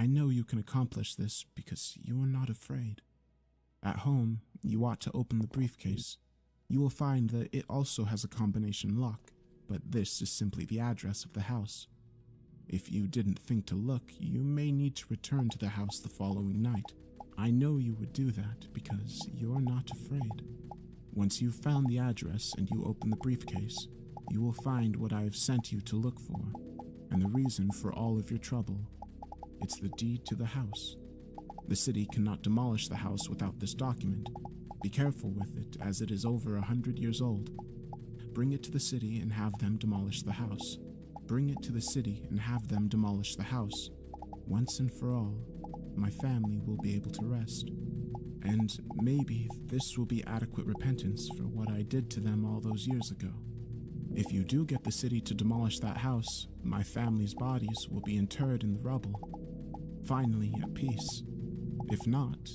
I know you can accomplish this because you are not afraid. At home, you ought to open the briefcase. You will find that it also has a combination lock, but this is simply the address of the house. If you didn't think to look, you may need to return to the house the following night. I know you would do that because you're not afraid. Once you've found the address and you open the briefcase, you will find what I have sent you to look for, and the reason for all of your trouble. It's the deed to the house. The city cannot demolish the house without this document. Be careful with it, as it is over 100 years old. Bring it to the city and have them demolish the house. Bring it to the city and have them demolish the house. Once and for all, my family will be able to rest. And maybe this will be adequate repentance for what I did to them all those years ago. If you do get the city to demolish that house, my family's bodies will be interred in the rubble. Finally, at peace. If not,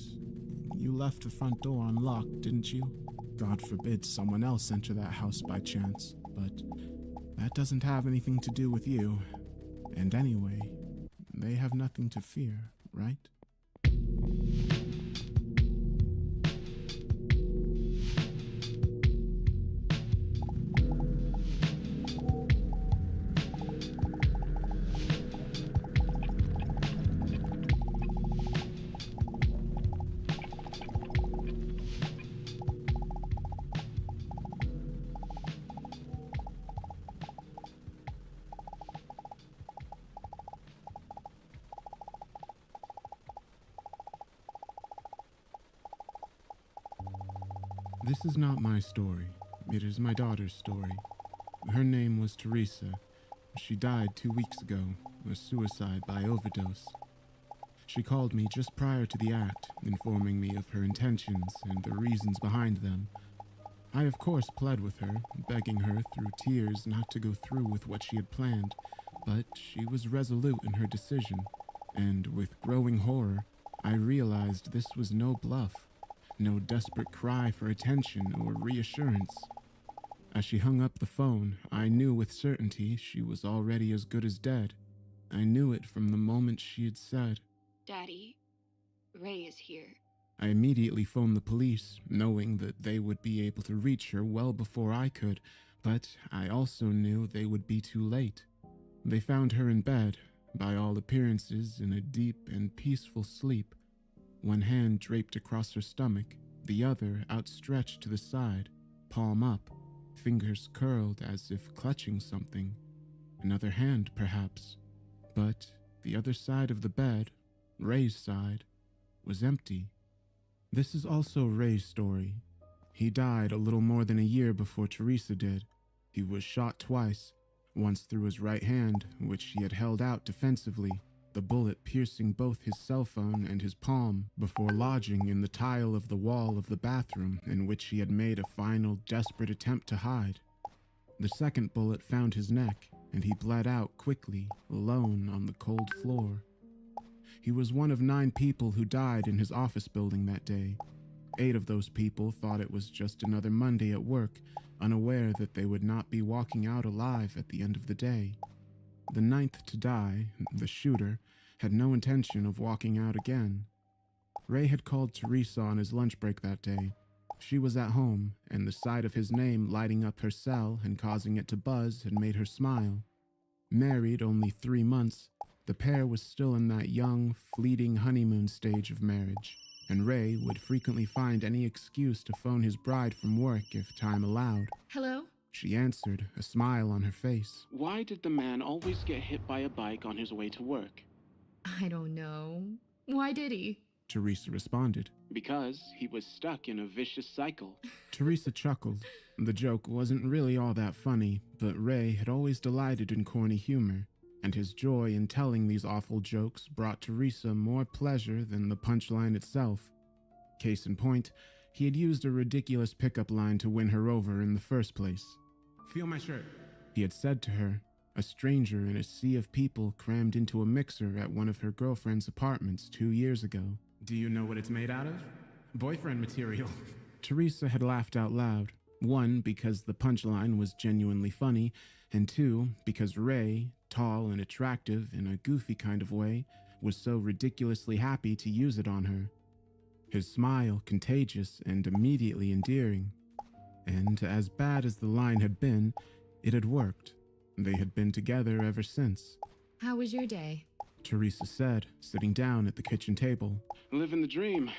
you left the front door unlocked, didn't you? God forbid someone else enter that house by chance, but that doesn't have anything to do with you. And anyway, they have nothing to fear, right? This is not my story. It is my daughter's story. Her name was Teresa. She died 2 weeks ago, a suicide by overdose. She called me just prior to the act, informing me of her intentions and the reasons behind them. I of course pled with her, begging her through tears not to go through with what she had planned, but she was resolute in her decision, and with growing horror, I realized this was no bluff. No desperate cry for attention or reassurance. As she hung up the phone, I knew with certainty she was already as good as dead. I knew it from the moment she had said, "Daddy, Ray is here." I immediately phoned the police, knowing that they would be able to reach her well before I could, but I also knew they would be too late. They found her in bed, by all appearances in a deep and peaceful sleep. One hand draped across her stomach, the other outstretched to the side, palm up, fingers curled as if clutching something. Another hand, perhaps. But the other side of the bed, Ray's side, was empty. This is also Ray's story. He died a little more than a year before Teresa did. He was shot twice, once through his right hand, which he had held out defensively, the bullet piercing both his cell phone and his palm before lodging in the tile of the wall of the bathroom in which he had made a final desperate attempt to hide. The second bullet found his neck, and he bled out quickly, alone on the cold floor. He was one of 9 people who died in his office building that day. 8 of those people thought it was just another Monday at work, unaware that they would not be walking out alive at the end of the day. The 9th to die, the shooter, had no intention of walking out again. Ray had called Teresa on his lunch break that day. She was at home, and the sight of his name lighting up her cell and causing it to buzz had made her smile. Married only 3 months, the pair was still in that young, fleeting honeymoon stage of marriage, and Ray would frequently find any excuse to phone his bride from work if time allowed. "Hello?" She answered, a smile on her face. Why did the man always get hit by a bike on his way to work? "I don't know. Why did he?" Teresa responded. Because he was stuck in a vicious cycle. Teresa chuckled. The joke wasn't really all that funny, but Ray had always delighted in corny humor, and his joy in telling these awful jokes brought Teresa more pleasure than the punchline itself. Case in point, he had used a ridiculous pickup line to win her over in the first place. "Feel my shirt," he had said to her, a stranger in a sea of people crammed into a mixer at one of her girlfriend's apartments 2 years ago. "Do you know what it's made out of? Boyfriend material." Teresa had laughed out loud, 1, because the punchline was genuinely funny, and 2, because Ray, tall and attractive in a goofy kind of way, was so ridiculously happy to use it on her. His smile contagious and immediately endearing. And as bad as the line had been, it had worked. They had been together ever since. How was your day? Teresa said, sitting down at the kitchen table. Living the dream.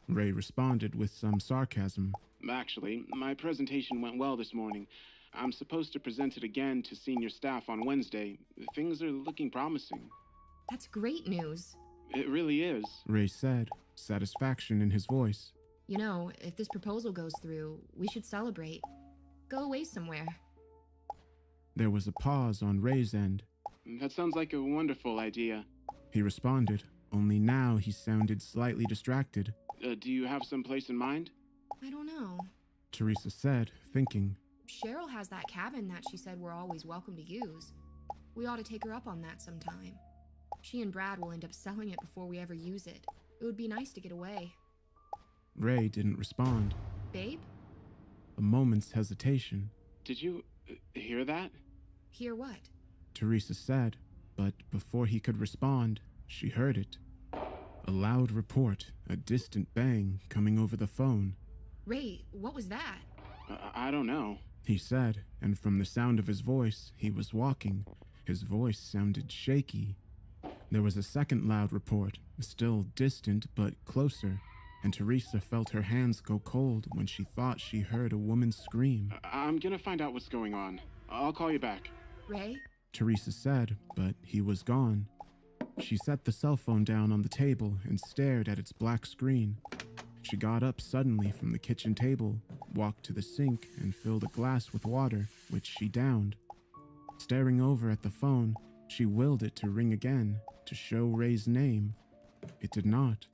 Ray responded with some sarcasm. Actually, my presentation went well this morning. I'm supposed to present it again to senior staff on Wednesday. Things are looking promising. That's great news. It really is. Ray said, satisfaction in his voice. You know, if this proposal goes through, we should celebrate. Go away somewhere. There was a pause on Ray's end. That sounds like a wonderful idea. He responded, only now he sounded slightly distracted. Do you have some place in mind? I don't know. Teresa said, thinking. Cheryl has that cabin that she said we're always welcome to use. We ought to take her up on that sometime. She and Brad will end up selling it before we ever use it. It would be nice to get away. Ray didn't respond. Babe? A moment's hesitation. Did you hear that? Hear what? Teresa said, but before he could respond, she heard it. A loud report, a distant bang coming over the phone. Ray, what was that? I don't know. He said, and from the sound of his voice, he was walking. His voice sounded shaky. There was a second loud report, still distant but closer, and Teresa felt her hands go cold when she thought she heard a woman scream. I'm gonna find out what's going on. I'll call you back. Ray? Teresa said, but he was gone. She set the cell phone down on the table and stared at its black screen. She got up suddenly from the kitchen table, walked to the sink, and filled a glass with water, which she downed. Staring over at the phone, she willed it to ring again, to show Ray's name. It did not.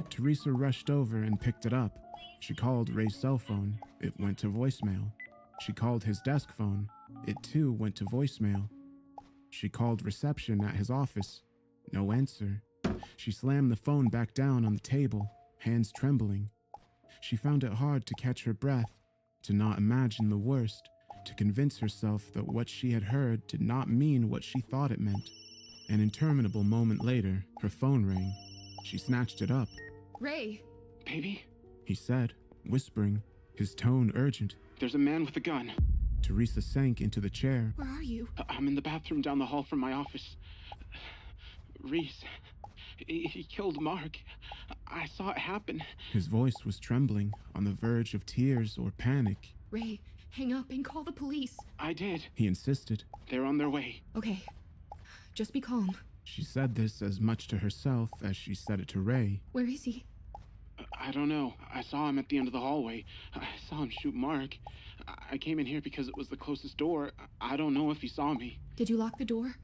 Teresa rushed over and picked it up. She called Ray's cell phone. It went to voicemail. She called his desk phone. It too went to voicemail. She called reception at his office. No answer. She slammed the phone back down on the table, hands trembling. She found it hard to catch her breath, to not imagine the worst, to convince herself that what she had heard did not mean what she thought it meant. An interminable moment later, her phone rang. She snatched it up. Ray! Baby? He said, whispering, his tone urgent. There's a man with a gun. Teresa sank into the chair. Where are you? I'm in the bathroom down the hall from my office. Reese, he killed Mark. I saw it happen. His voice was trembling, on the verge of tears or panic. Ray, hang up and call the police. I did. He insisted. They're on their way. Okay, just be calm. She said this as much to herself as she said it to Ray. Where is he? I don't know. I saw him at the end of the hallway. I saw him shoot Mark. I came in here because it was the closest door. I don't know if he saw me. Did you lock the door?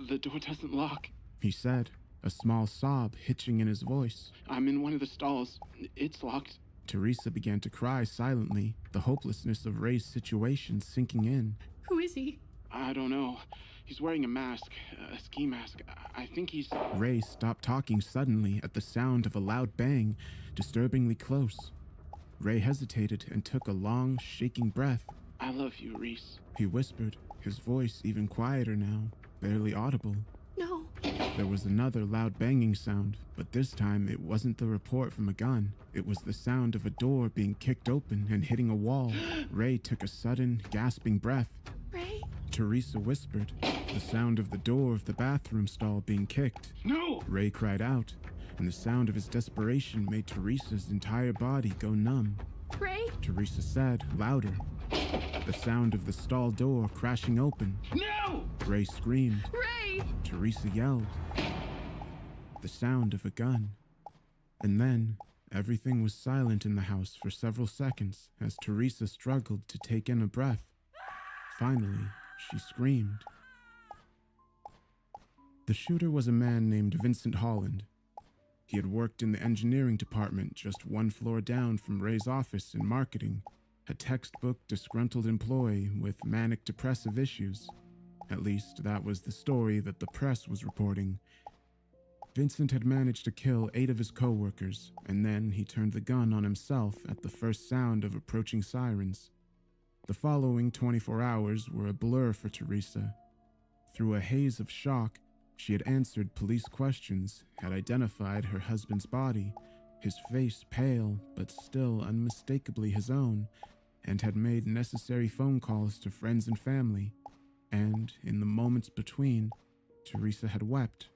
The door doesn't lock. He said, a small sob hitching in his voice. I'm in one of the stalls. It's locked. Teresa began to cry silently, the hopelessness of Ray's situation sinking in. Who is he? I don't know. He's wearing a mask, a ski mask. I think he's... Ray stopped talking suddenly at the sound of a loud bang, disturbingly close. Ray hesitated and took a long, shaking breath. I love you, Reese. He whispered, his voice even quieter now, barely audible. No. There was another loud banging sound, but this time it wasn't the report from a gun. It was the sound of a door being kicked open and hitting a wall. Ray took a sudden, gasping breath. Ray? Teresa whispered, the sound of the door of the bathroom stall being kicked. No! Ray cried out, and the sound of his desperation made Teresa's entire body go numb. Ray? Teresa said, louder. The sound of the stall door crashing open. No! Ray screamed. Ray! Teresa yelled. The sound of a gun. And then, everything was silent in the house for several seconds as Teresa struggled to take in a breath. Finally, she screamed. The shooter was a man named Vincent Holland. He had worked in the engineering department just one floor down from Ray's office in marketing, a textbook disgruntled employee with manic depressive issues. At least that was the story that the press was reporting. Vincent had managed to kill 8 of his co-workers, and then he turned the gun on himself at the first sound of approaching sirens. The following 24 hours were a blur for Teresa. Through a haze of shock, She had answered police questions, had identified her husband's body, his face pale but still unmistakably his own, and had made necessary phone calls to friends and family. And in the moments between, Teresa had wept,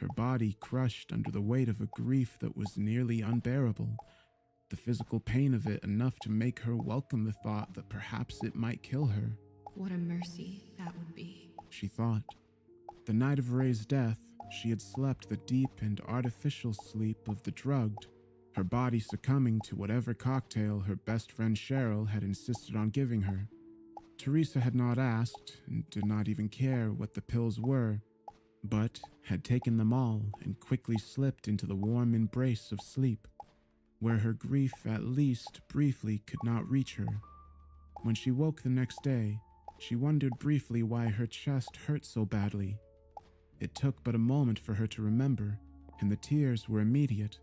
her body crushed under the weight of a grief that was nearly unbearable, the physical pain of it enough to make her welcome the thought that perhaps it might kill her. What a mercy that would be, she thought. The night of Ray's death, she had slept the deep and artificial sleep of the drugged, her body succumbing to whatever cocktail her best friend Cheryl had insisted on giving her. Teresa had not asked, and did not even care what the pills were, but had taken them all and quickly slipped into the warm embrace of sleep, where her grief at least briefly could not reach her. When she woke the next day, she wondered briefly why her chest hurt so badly. It took but a moment for her to remember, and the tears were immediate.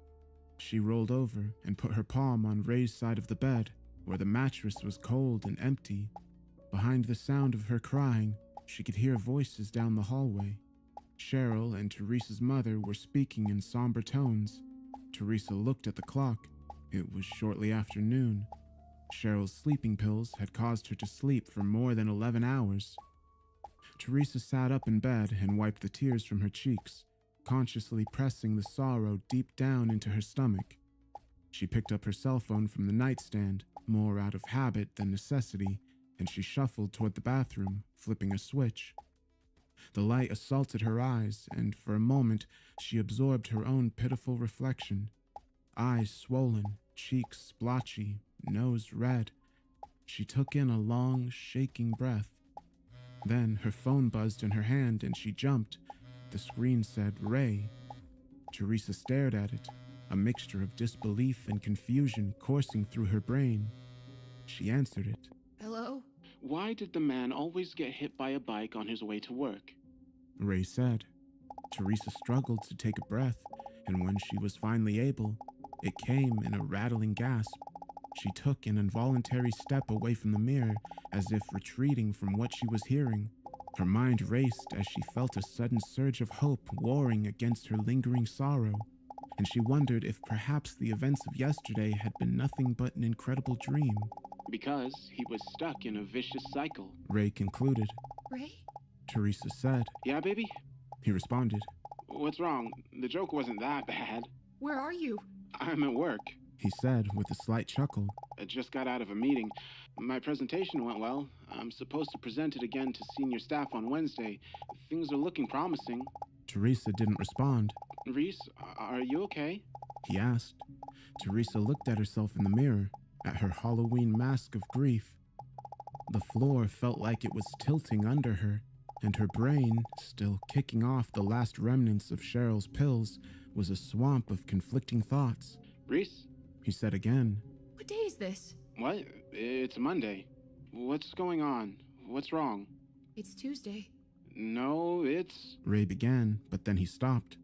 She rolled over and put her palm on Ray's side of the bed, where the mattress was cold and empty. Behind the sound of her crying, she could hear voices down the hallway. Cheryl and Teresa's mother were speaking in somber tones. Teresa looked at the clock. It was shortly after noon. Cheryl's sleeping pills had caused her to sleep for more than 11 hours. Teresa sat up in bed and wiped the tears from her cheeks, consciously pressing the sorrow deep down into her stomach. She picked up her cell phone from the nightstand, more out of habit than necessity, and she shuffled toward the bathroom, flipping a switch. The light assaulted her eyes, and for a moment she absorbed her own pitiful reflection. Eyes swollen, cheeks splotchy, nose red. She took in a long, shaking breath. Then her phone buzzed in her hand and she jumped. The screen said, "Ray." Teresa stared at it, a mixture of disbelief and confusion coursing through her brain. She answered it. Hello? Why did the man always get hit by a bike on his way to work? Ray said. Teresa struggled to take a breath, and when she was finally able, it came in a rattling gasp. She took an involuntary step away from the mirror, as if retreating from what she was hearing. Her mind raced as she felt a sudden surge of hope warring against her lingering sorrow, and she wondered if perhaps the events of yesterday had been nothing but an incredible dream. Because he was stuck in a vicious cycle. Ray concluded. Ray? Teresa said. Yeah, baby? He responded. What's wrong? The joke wasn't that bad. Where are you? I'm at work. He said with a slight chuckle. I just got out of a meeting. My presentation went well. I'm supposed to present it again to senior staff on Wednesday. Things are looking promising. Teresa didn't respond. Reese, are you okay? He asked. Teresa looked at herself in the mirror, at her Halloween mask of grief. The floor felt like it was tilting under her, and her brain, still kicking off the last remnants of Cheryl's pills, was a swamp of conflicting thoughts. Reese? He said again. What day is this? What? It's Monday. What's going on? What's wrong? It's Tuesday. No, it's... Ray began, but then he stopped.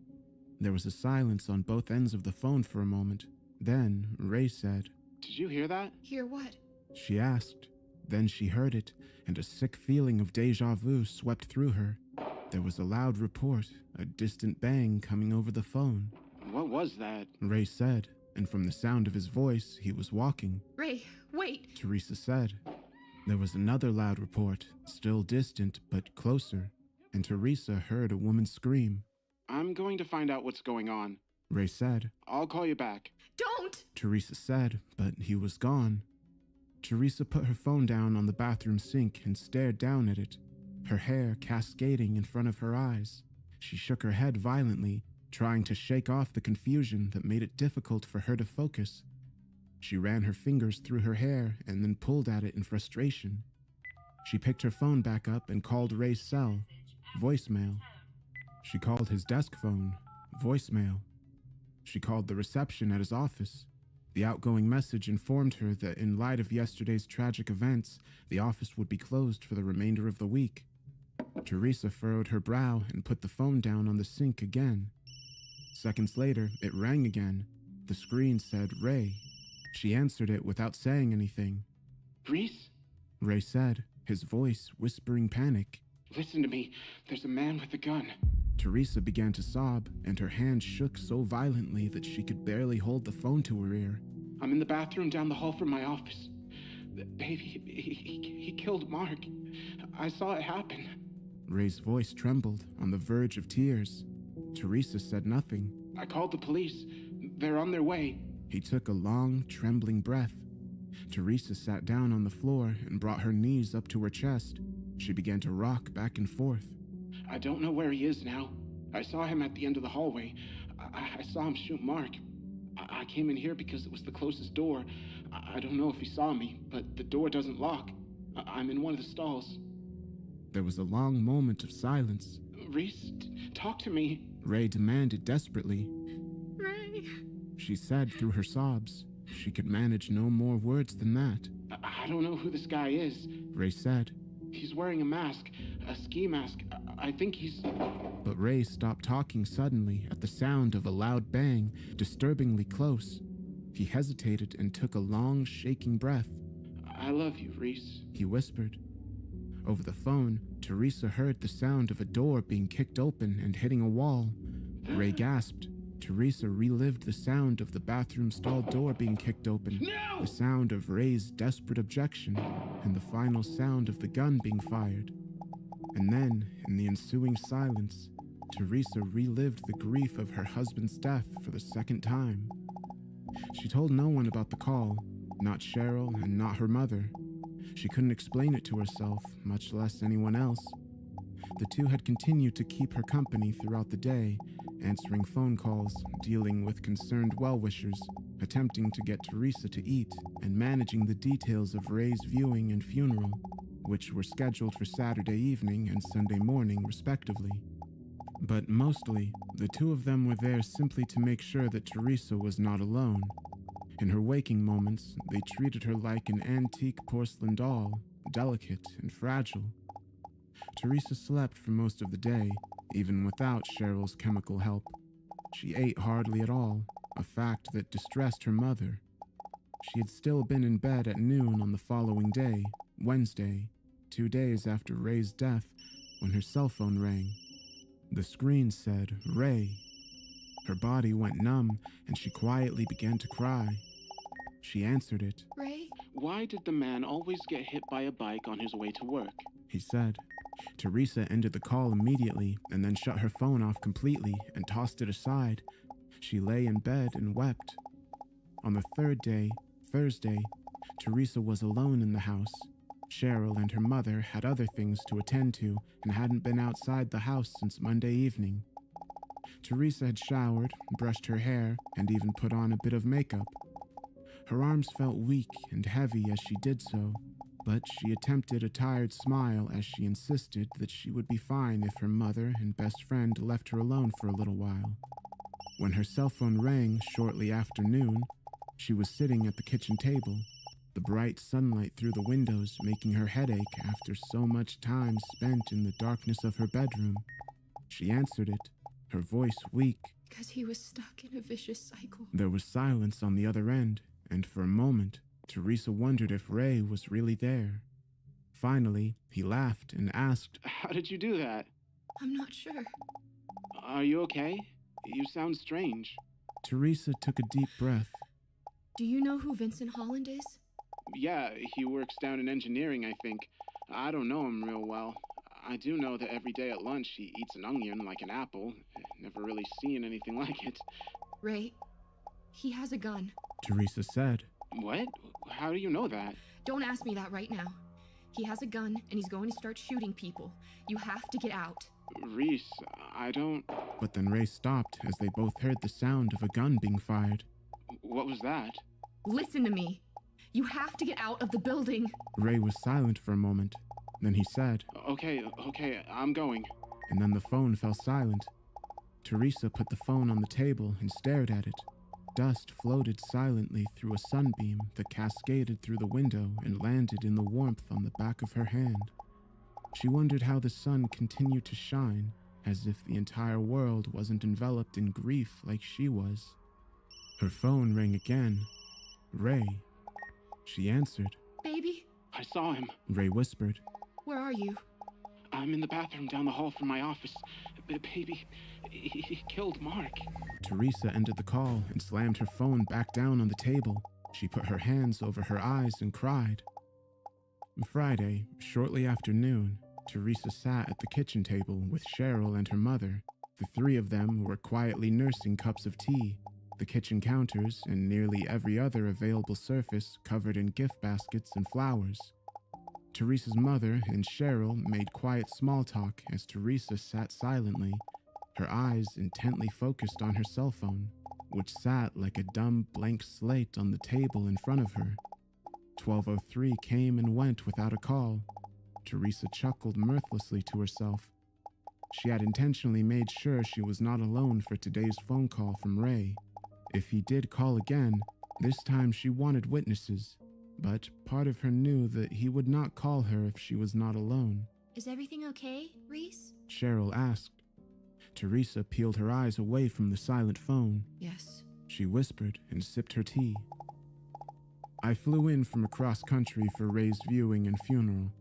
There was a silence on both ends of the phone for a moment. Then Ray said, Did you hear that? Hear what? She asked. Then she heard it, and a sick feeling of déjà vu swept through her. There was a loud report, a distant bang coming over the phone. What was that? Ray said, and from the sound of his voice, he was walking. Ray, wait! Teresa said. There was another loud report, still distant but closer, and Teresa heard a woman scream. I'm going to find out what's going on. Ray said. I'll call you back. Don't! Teresa said, but he was gone. Teresa put her phone down on the bathroom sink and stared down at it, her hair cascading in front of her eyes. She shook her head violently, trying to shake off the confusion that made it difficult for her to focus. She ran her fingers through her hair and then pulled at it in frustration. She picked her phone back up and called Ray's cell. Voicemail. She called his desk phone. Voicemail. She called the reception at his office. The outgoing message informed her that in light of yesterday's tragic events, the office would be closed for the remainder of the week. Teresa furrowed her brow and put the phone down on the sink again. Seconds later, it rang again. The screen said Ray. She answered it without saying anything. Reese? Ray said, his voice whispering panic. Listen to me. There's a man with a gun. Teresa began to sob, and her hand shook so violently that she could barely hold the phone to her ear. I'm in the bathroom down the hall from my office. Baby, he killed Mark. I saw it happen. Ray's voice trembled, on the verge of tears. Teresa said nothing. I called the police. They're on their way. He took a long, trembling breath. Teresa sat down on the floor and brought her knees up to her chest. She began to rock back and forth. I don't know where he is now. I saw him at the end of the hallway. I saw him shoot Mark. I came in here because it was the closest door. I don't know if he saw me, but the door doesn't lock. I'm in one of the stalls. There was a long moment of silence. Reese, talk to me. Ray demanded desperately. Ray. She said through her sobs. She could manage no more words than that. I don't know who this guy is. Ray said. He's wearing a mask, a ski mask. I think he's... But Ray stopped talking suddenly at the sound of a loud bang, disturbingly close. He hesitated and took a long, shaking breath. I love you, Reese. He whispered. Over the phone, Teresa heard the sound of a door being kicked open and hitting a wall. Ray gasped. Teresa relived the sound of the bathroom stall door being kicked open, No! the sound of Ray's desperate objection, and the final sound of the gun being fired. And then, in the ensuing silence, Teresa relived the grief of her husband's death for the second time. She told no one about the call, not Cheryl and not her mother. She couldn't explain it to herself, much less anyone else. The two had continued to keep her company throughout the day, answering phone calls, dealing with concerned well-wishers, attempting to get Teresa to eat, and managing the details of Ray's viewing and funeral, which were scheduled for Saturday evening and Sunday morning, respectively. But mostly, the two of them were there simply to make sure that Teresa was not alone. In her waking moments, they treated her like an antique porcelain doll, delicate and fragile. Teresa slept for most of the day, even without Cheryl's chemical help. She ate hardly at all, a fact that distressed her mother. She had still been in bed at noon on the following day, Wednesday, 2 days after Ray's death, when her cell phone rang. The screen said, "Ray." Her body went numb, and she quietly began to cry. She answered it. Ray? Why did the man always get hit by a bike on his way to work? He said. Teresa ended the call immediately and then shut her phone off completely and tossed it aside. She lay in bed and wept. On the third day, Thursday, Teresa was alone in the house. Cheryl and her mother had other things to attend to and hadn't been outside the house since Monday evening. Teresa had showered, brushed her hair, and even put on a bit of makeup. Her arms felt weak and heavy as she did so, but she attempted a tired smile as she insisted that she would be fine if her mother and best friend left her alone for a little while. When her cell phone rang shortly after noon, she was sitting at the kitchen table, the bright sunlight through the windows making her headache after so much time spent in the darkness of her bedroom. She answered it, her voice weak. Because he was stuck in a vicious cycle. There was silence on the other end, and for a moment, Teresa wondered if Ray was really there. Finally, he laughed and asked, How did you do that? I'm not sure. Are you okay? You sound strange. Teresa took a deep breath. Do you know who Vincent Holland is? Yeah, he works down in engineering, I think. I don't know him real well. I do know that every day at lunch he eats an onion like an apple. Never really seen anything like it. Ray, he has a gun. Teresa said. What? How do you know that? Don't ask me that right now. He has a gun, and he's going to start shooting people. You have to get out. Reese, I don't... But then Ray stopped as they both heard the sound of a gun being fired. What was that? Listen to me. You have to get out of the building. Ray was silent for a moment. Then he said, Okay, I'm going. and then the phone fell silent. Teresa put the phone on the table and stared at it. Dust floated silently through a sunbeam that cascaded through the window and landed in the warmth on the back of her hand. She wondered how the sun continued to shine, as if the entire world wasn't enveloped in grief like she was. Her phone rang again. Ray. She answered. Baby, I saw him. Ray whispered. where are you? I'm in the bathroom down the hall from my office. Baby, he killed Mark. Teresa ended the call and slammed her phone back down on the table. She put her hands over her eyes and cried. Friday, shortly after noon, Teresa sat at the kitchen table with Cheryl and her mother. The three of them were quietly nursing cups of tea, the kitchen counters and nearly every other available surface covered in gift baskets and flowers. Teresa's mother and Cheryl made quiet small talk as Teresa sat silently, her eyes intently focused on her cell phone, which sat like a dumb blank slate on the table in front of her. 12:03 came and went without a call. Teresa chuckled mirthlessly to herself. She had intentionally made sure she was not alone for today's phone call from Ray. If he did call again, this time she wanted witnesses, but part of her knew that he would not call her if she was not alone. Is everything okay, Reese? Cheryl asked. Teresa peeled her eyes away from the silent phone. Yes. She whispered and sipped her tea. I flew in from across country for Ray's viewing and funeral.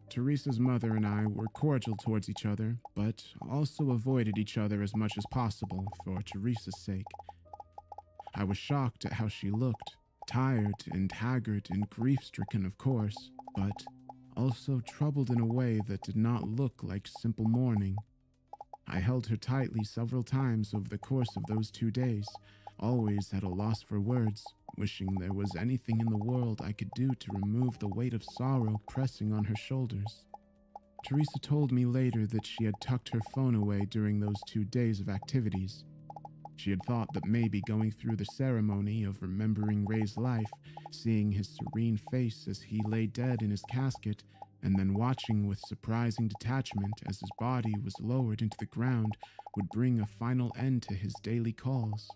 Teresa's mother and I were cordial towards each other, but also avoided each other as much as possible for Teresa's sake. I was shocked at how she looked, tired and haggard and grief-stricken, of course, but also troubled in a way that did not look like simple mourning. I held her tightly several times over the course of those 2 days, always at a loss for words, wishing there was anything in the world I could do to remove the weight of sorrow pressing on her shoulders. Teresa told me later that she had tucked her phone away during those 2 days of activities. She had thought that maybe going through the ceremony of remembering Ray's life, seeing his serene face as he lay dead in his casket, and then watching with surprising detachment as his body was lowered into the ground would bring a final end to his daily calls.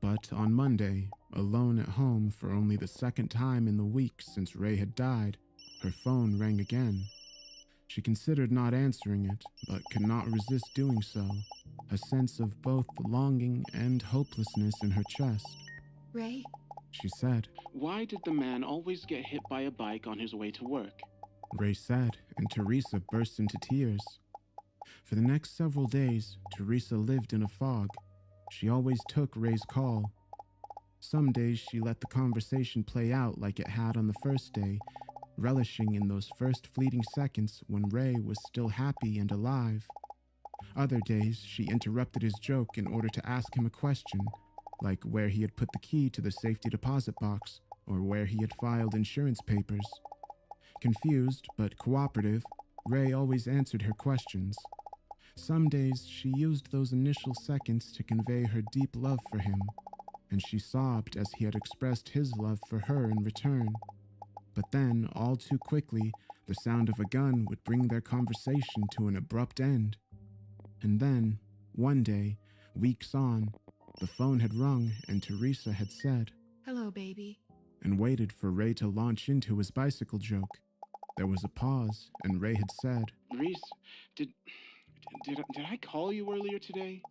But on Monday, alone at home for only the second time in the week since Ray had died, her phone rang again. She considered not answering it, but could not resist doing so, a sense of both longing and hopelessness in her chest. Ray? She said. Why did the man always get hit by a bike on his way to work? Ray said, and Teresa burst into tears. For the next several days, Teresa lived in a fog. She always took Ray's call. Some days she let the conversation play out like it had on the first day, relishing in those first fleeting seconds when Ray was still happy and alive. Other days she interrupted his joke in order to ask him a question, like where he had put the key to the safety deposit box or where he had filed insurance papers. Confused but cooperative, Ray always answered her questions. Some days she used those initial seconds to convey her deep love for him, and she sobbed as he had expressed his love for her in return. But then, all too quickly, the sound of a gun would bring their conversation to an abrupt end. And then, one day, weeks on, the phone had rung and Teresa had said, "Hello, baby," and waited for Ray to launch into his bicycle joke. There was a pause, and Ray had said, Reese, did I call you earlier today?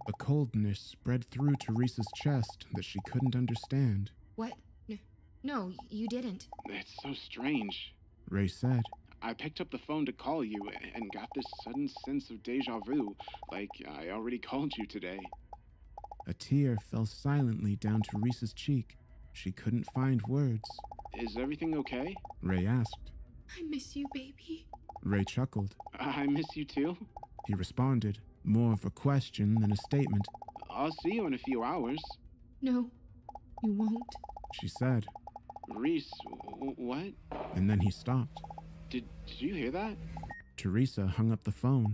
A coldness spread through Teresa's chest that she couldn't understand. What? No, you didn't. That's so strange. Ray said. I picked up the phone to call you and got this sudden sense of deja vu, like I already called you today. A tear fell silently down Teresa's cheek. She couldn't find words. Is everything okay? Ray asked. I miss you, baby. Ray chuckled. I miss you too. He responded, more of a question than a statement. I'll see you in a few hours. No, you won't. She said. Reese, what? And then he stopped. Did you hear that? Teresa hung up the phone.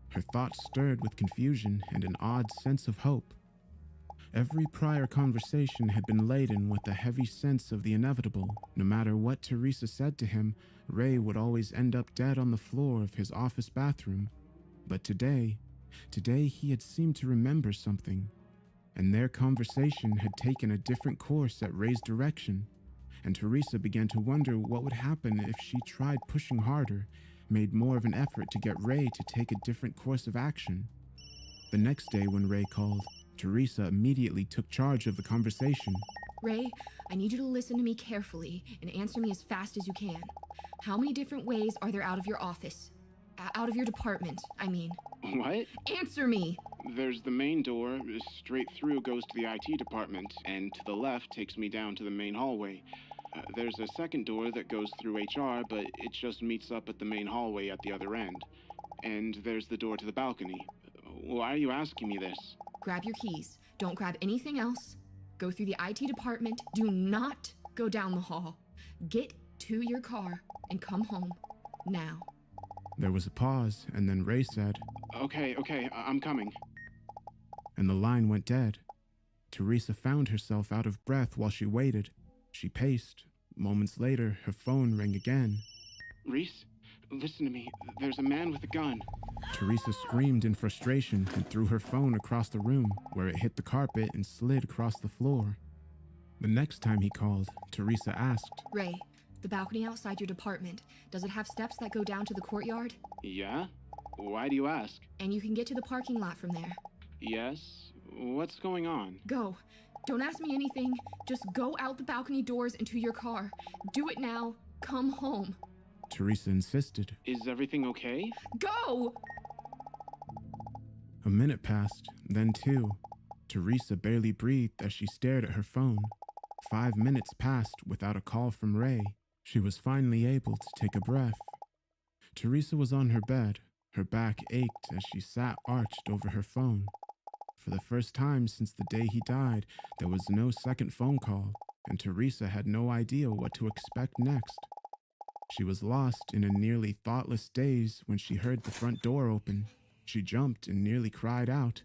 Her thoughts stirred with confusion and an odd sense of hope. Every prior conversation had been laden with a heavy sense of the inevitable. No matter what Teresa said to him, Ray would always end up dead on the floor of his office bathroom. But today he had seemed to remember something. And their conversation had taken a different course at Ray's direction. And Teresa began to wonder what would happen if she tried pushing harder, made more of an effort to get Ray to take a different course of action. The next day when Ray called, Teresa immediately took charge of the conversation. Ray, I need you to listen to me carefully and answer me as fast as you can. How many different ways are there out of your office? Out of your department, I mean. What? Answer me! There's the main door, straight through goes to the IT department, and to the left takes me down to the main hallway. There's a second door that goes through HR, but it just meets up at the main hallway at the other end. And there's the door to the balcony. Why are you asking me this? Grab your keys. Don't grab anything else. Go through the IT department. Do not go down the hall. Get to your car and come home now. There was a pause, and then Ray said, Okay, I'm coming. and the line went dead. Teresa found herself out of breath while she waited. She paced. Moments later, her phone rang again. Reese, listen to me. There's a man with a gun. Teresa screamed in frustration and threw her phone across the room, where it hit the carpet and slid across the floor. The next time he called, Teresa asked, Ray, the balcony outside your department, does it have steps that go down to the courtyard? Yeah? Why do you ask? And you can get to the parking lot from there. Yes? What's going on? Go. Don't ask me anything. Just go out the balcony doors and to your car. Do it now. Come home. Teresa insisted. Is everything okay? Go! A minute passed, then two. Teresa barely breathed as she stared at her phone. 5 minutes passed without a call from Ray. She was finally able to take a breath. Teresa was on her bed. Her back ached as she sat arched over her phone. For the first time since the day he died, there was no second phone call, and Teresa had no idea what to expect next. She was lost in a nearly thoughtless daze when she heard the front door open. She jumped and nearly cried out.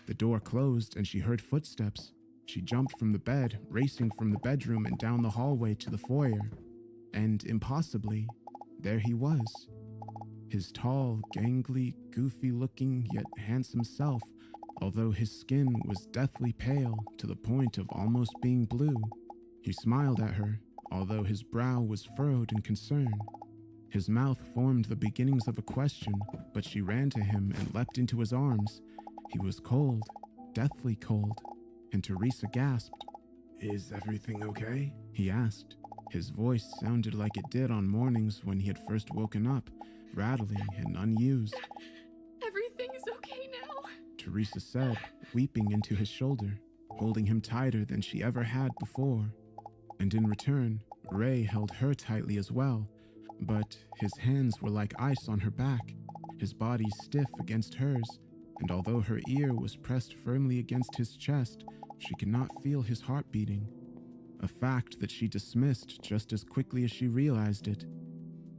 The door closed and she heard footsteps. She jumped from the bed, racing from the bedroom and down the hallway to the foyer. And impossibly, there he was. His tall, gangly, goofy-looking yet handsome self, although his skin was deathly pale to the point of almost being blue. He smiled at her, although his brow was furrowed in concern. His mouth formed the beginnings of a question, but she ran to him and leapt into his arms. He was cold, deathly cold, and Teresa gasped. "Is everything okay?" he asked. His voice sounded like it did on mornings when he had first woken up, rattling and unused. Everything is okay now. Teresa said, weeping into his shoulder, holding him tighter than she ever had before. And in return, Ray held her tightly as well, but his hands were like ice on her back, his body stiff against hers, and although her ear was pressed firmly against his chest, she could not feel his heart beating, a fact that she dismissed just as quickly as she realized it.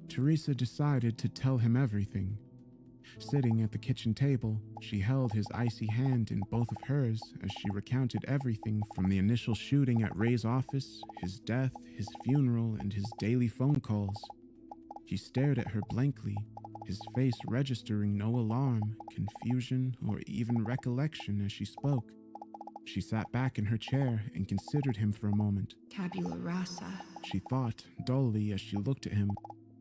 Teresa decided to tell him everything. Sitting at the kitchen table, she held his icy hand in both of hers as she recounted everything from the initial shooting at Ray's office, his death, his funeral, and his daily phone calls. He stared at her blankly, his face registering no alarm, confusion, or even recollection as she spoke. She sat back in her chair and considered him for a moment. Tabula rasa. She thought dully as she looked at him.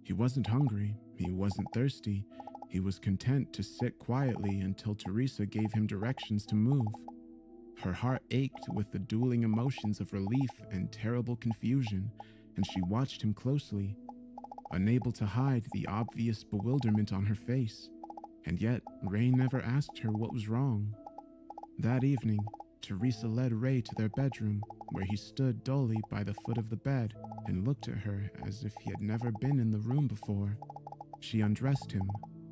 He wasn't hungry, he wasn't thirsty. He was content to sit quietly until Teresa gave him directions to move. Her heart ached with the dueling emotions of relief and terrible confusion, and she watched him closely, unable to hide the obvious bewilderment on her face. And yet, Ray never asked her what was wrong. That evening, Teresa led Ray to their bedroom, where he stood dully by the foot of the bed and looked at her as if he had never been in the room before. She undressed him,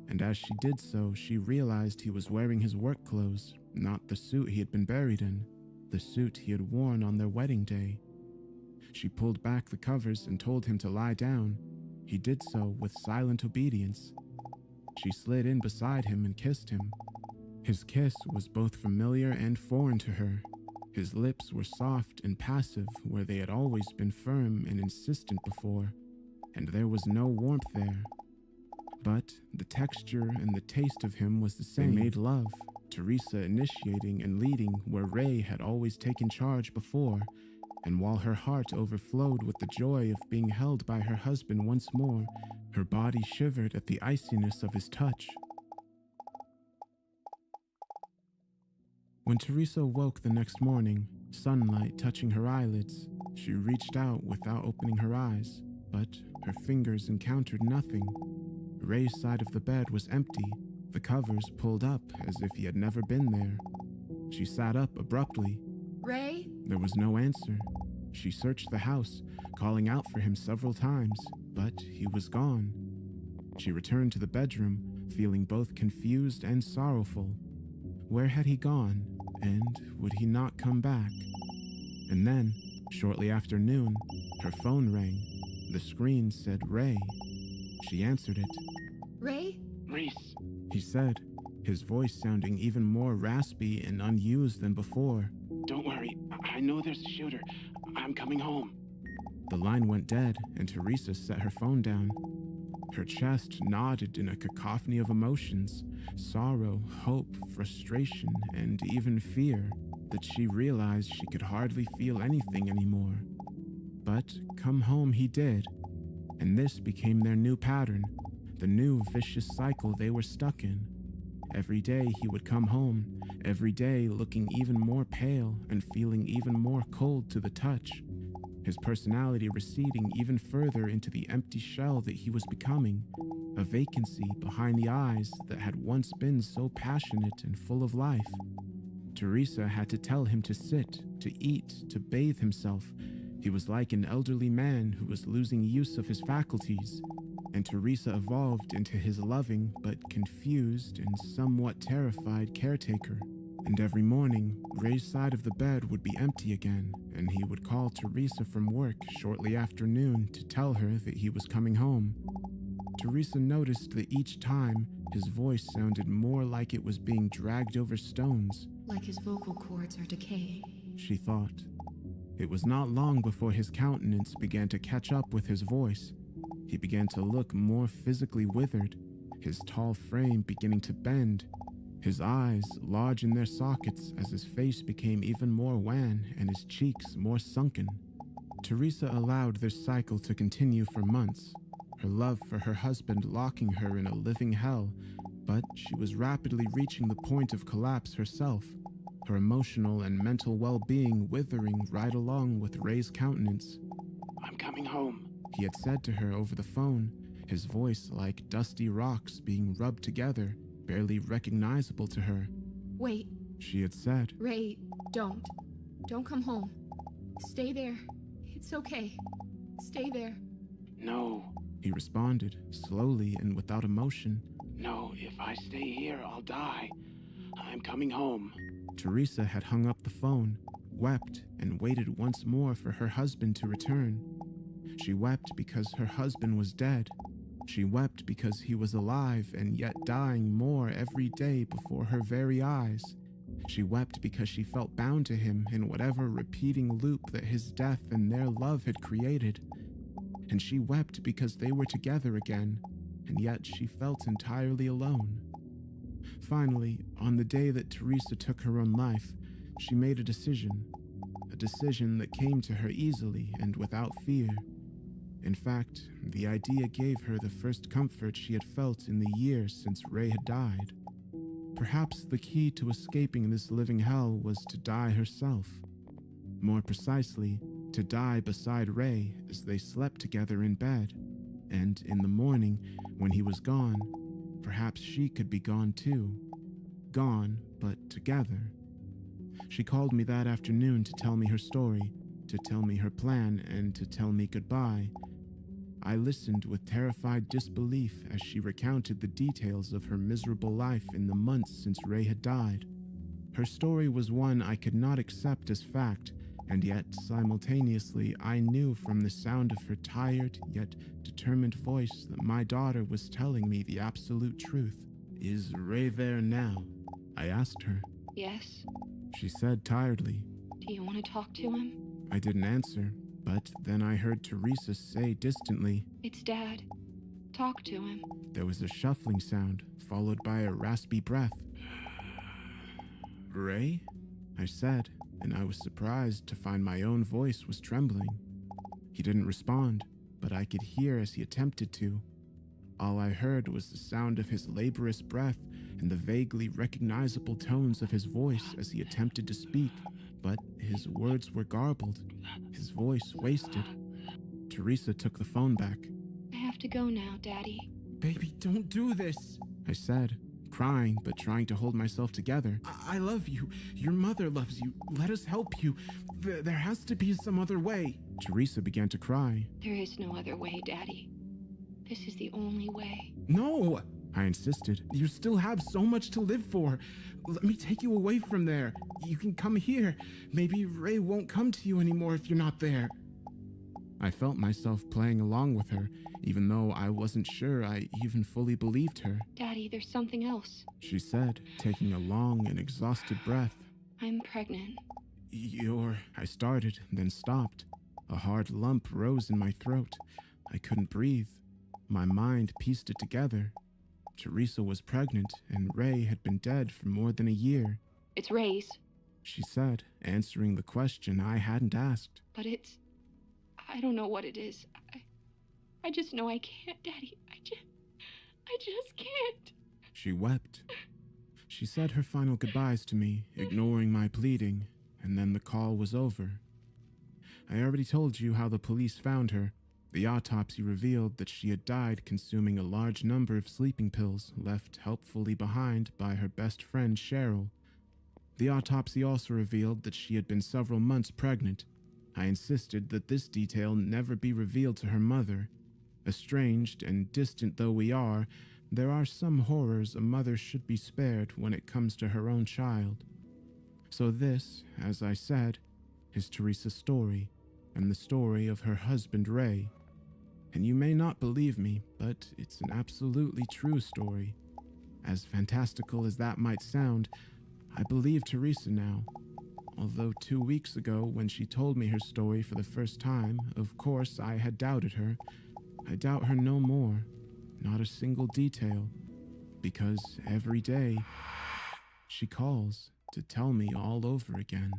and as she did so, she realized he was wearing his work clothes, not the suit he had been buried in, the suit he had worn on their wedding day. She pulled back the covers and told him to lie down. He did so with silent obedience. She slid in beside him and kissed him. His kiss was both familiar and foreign to her. His lips were soft and passive where they had always been firm and insistent before, and there was no warmth there. But the texture and the taste of him was the same. They made love, Teresa initiating and leading where Ray had always taken charge before, and while her heart overflowed with the joy of being held by her husband once more, her body shivered at the iciness of his touch. When Teresa woke the next morning, sunlight touching her eyelids, she reached out without opening her eyes, but her fingers encountered nothing. Ray's side of the bed was empty, the covers pulled up as if he had never been there. She sat up abruptly. Ray? There was no answer. She searched the house, calling out for him several times, but he was gone. She returned to the bedroom, feeling both confused and sorrowful. Where had he gone, and would he not come back? And then, shortly after noon, her phone rang. The screen said Ray. She answered it. Ray? Reese. He said, his voice sounding even more raspy and unused than before. Don't worry. I know there's a shooter. I'm coming home. The line went dead, and Teresa set her phone down. Her chest nodded in a cacophony of emotions, sorrow, hope, frustration, and even fear, that she realized she could hardly feel anything anymore. But come home he did, and this became their new pattern, the new vicious cycle they were stuck in. Every day he would come home, every day looking even more pale and feeling even more cold to the touch, his personality receding even further into the empty shell that he was becoming, a vacancy behind the eyes that had once been so passionate and full of life. Teresa had to tell him to sit, to eat, to bathe himself. He was like an elderly man who was losing use of his faculties, and Teresa evolved into his loving but confused and somewhat terrified caretaker. And every morning, Ray's side of the bed would be empty again, and he would call Teresa from work shortly after noon to tell her that he was coming home. Teresa noticed that each time, his voice sounded more like it was being dragged over stones. Like his vocal cords are decaying. She thought. It was not long before his countenance began to catch up with his voice. He began to look more physically withered, his tall frame beginning to bend, his eyes large in their sockets as his face became even more wan and his cheeks more sunken. Teresa allowed this cycle to continue for months, her love for her husband locking her in a living hell, but she was rapidly reaching the point of collapse herself, her emotional and mental well-being withering right along with Ray's countenance. I'm coming home, he had said to her over the phone, his voice like dusty rocks being rubbed together, barely recognizable to her. Wait. She had said. Ray, don't. Don't come home. Stay there. It's okay. Stay there. No. He responded, slowly and without emotion. No, if I stay here, I'll die. I'm coming home. Teresa had hung up the phone, wept, and waited once more for her husband to return. She wept because her husband was dead. She wept because he was alive and yet dying more every day before her very eyes. She wept because she felt bound to him in whatever repeating loop that his death and their love had created. And she wept because they were together again, and yet she felt entirely alone. Finally, on the day that Teresa took her own life, she made a decision that came to her easily and without fear. In fact, the idea gave her the first comfort she had felt in the years since Ray had died. Perhaps the key to escaping this living hell was to die herself. More precisely, to die beside Ray as they slept together in bed, and in the morning, when he was gone, perhaps she could be gone too. Gone, but together. She called me that afternoon to tell me her story, to tell me her plan, and to tell me goodbye. I listened with terrified disbelief as she recounted the details of her miserable life in the months since Ray had died. Her story was one I could not accept as fact, and yet simultaneously I knew from the sound of her tired yet determined voice that my daughter was telling me the absolute truth. "Is Ray there now?" I asked her. Yes. She said tiredly. Do you want to talk to him? I didn't answer, but then I heard Teresa say distantly, It's Dad. Talk to him. There was a shuffling sound, followed by a raspy breath. "Ray?" I said, and I was surprised to find my own voice was trembling. He didn't respond, but I could hear as he attempted to. All I heard was the sound of his laborious breath and the vaguely recognizable tones of his voice as he attempted to speak, but his words were garbled, his voice wasted. Teresa took the phone back. I have to go now, Daddy. "Baby, don't do this," I said, crying but trying to hold myself together. I love you. Your mother loves you. Let us help you. There has to be some other way. Teresa began to cry. There is no other way, Daddy. This is the only way. No, I insisted. You still have so much to live for. Let me take you away from there. You can come here. Maybe Ray won't come to you anymore if you're not there. I felt myself playing along with her, even though I wasn't sure I even fully believed her. Daddy, there's something else. She said, taking a long and exhausted breath. I'm pregnant. I started, then stopped. A hard lump rose in my throat. I couldn't breathe. My mind pieced it together. Teresa was pregnant, and Ray had been dead for more than a year. It's Ray's. She said, answering the question I hadn't asked. But I don't know what it is. I just know I can't, Daddy. I just can't. She wept. She said her final goodbyes to me, ignoring my pleading, and then the call was over. I already told you how the police found her. The autopsy revealed that she had died consuming a large number of sleeping pills left helpfully behind by her best friend Cheryl. The autopsy also revealed that she had been several months pregnant. I insisted that this detail never be revealed to her mother. Estranged and distant though we are, there are some horrors a mother should be spared when it comes to her own child. So this, as I said, is Teresa's story, and the story of her husband Ray. And you may not believe me, but it's an absolutely true story. As fantastical as that might sound, I believe Teresa now. Although 2 weeks ago, when she told me her story for the first time, of course I had doubted her. I doubt her no more, not a single detail, because every day she calls to tell me all over again.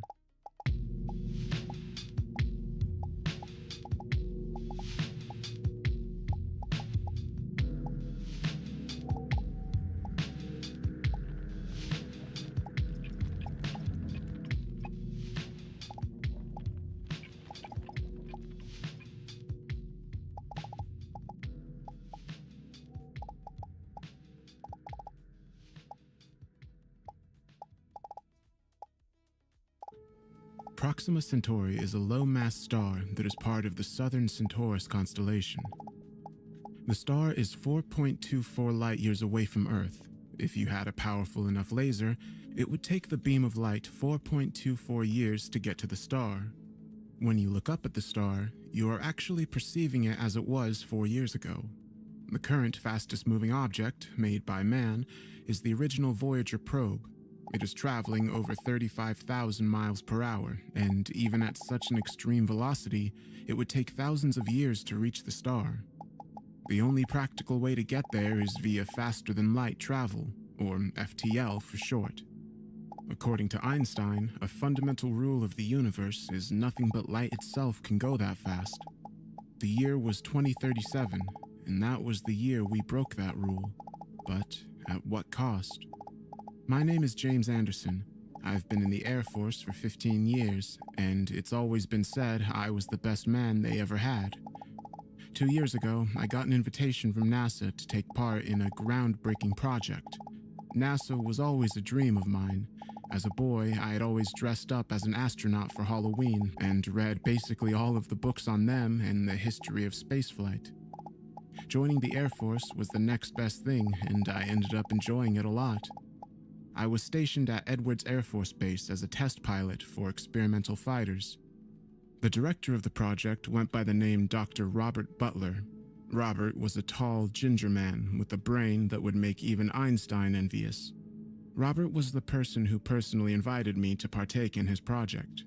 Proxima Centauri is a low-mass star that is part of the southern Centaurus constellation. The star is 4.24 light-years away from Earth. If you had a powerful enough laser, it would take the beam of light 4.24 years to get to the star. When you look up at the star, you are actually perceiving it as it was 4 years ago. The current fastest-moving object, made by man, is the original Voyager probe. It is traveling over 35,000 miles per hour, and even at such an extreme velocity, it would take thousands of years to reach the star. The only practical way to get there is via faster-than-light travel, or FTL for short. According to Einstein, a fundamental rule of the universe is nothing but light itself can go that fast. The year was 2037, and that was the year we broke that rule. But at what cost? My name is James Anderson. I've been in the Air Force for 15 years, and it's always been said I was the best man they ever had. 2 years ago, I got an invitation from NASA to take part in a groundbreaking project. NASA was always a dream of mine. As a boy, I had always dressed up as an astronaut for Halloween and read basically all of the books on them and the history of spaceflight. Joining the Air Force was the next best thing, and I ended up enjoying it a lot. I was stationed at Edwards Air Force Base as a test pilot for experimental fighters. The director of the project went by the name Dr. Robert Butler. Robert was a tall, ginger man with a brain that would make even Einstein envious. Robert was the person who personally invited me to partake in his project.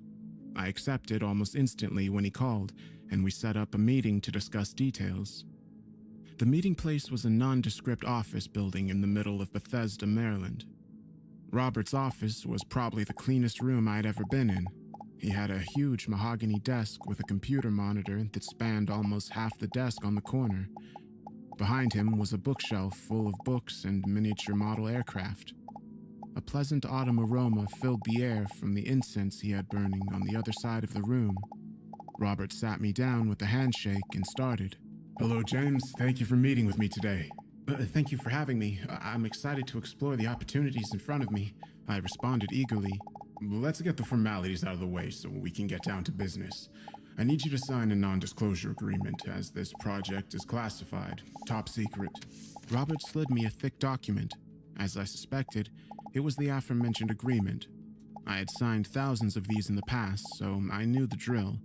I accepted almost instantly when he called, and we set up a meeting to discuss details. The meeting place was a nondescript office building in the middle of Bethesda, Maryland. Robert's office was probably the cleanest room I'd ever been in. He had a huge mahogany desk with a computer monitor that spanned almost half the desk on the corner. Behind him was a bookshelf full of books and miniature model aircraft. A pleasant autumn aroma filled the air from the incense he had burning on the other side of the room. Robert sat me down with a handshake and started. "Hello, James. Thank you for meeting with me today. Thank you for having me. I'm excited to explore the opportunities in front of me, I responded eagerly. Let's get the formalities out of the way so we can get down to business. I need you to sign a non-disclosure agreement, as this project is classified, top secret. Robert slid me a thick document. As I suspected, it was the aforementioned agreement. I had signed thousands of these in the past, so I knew the drill.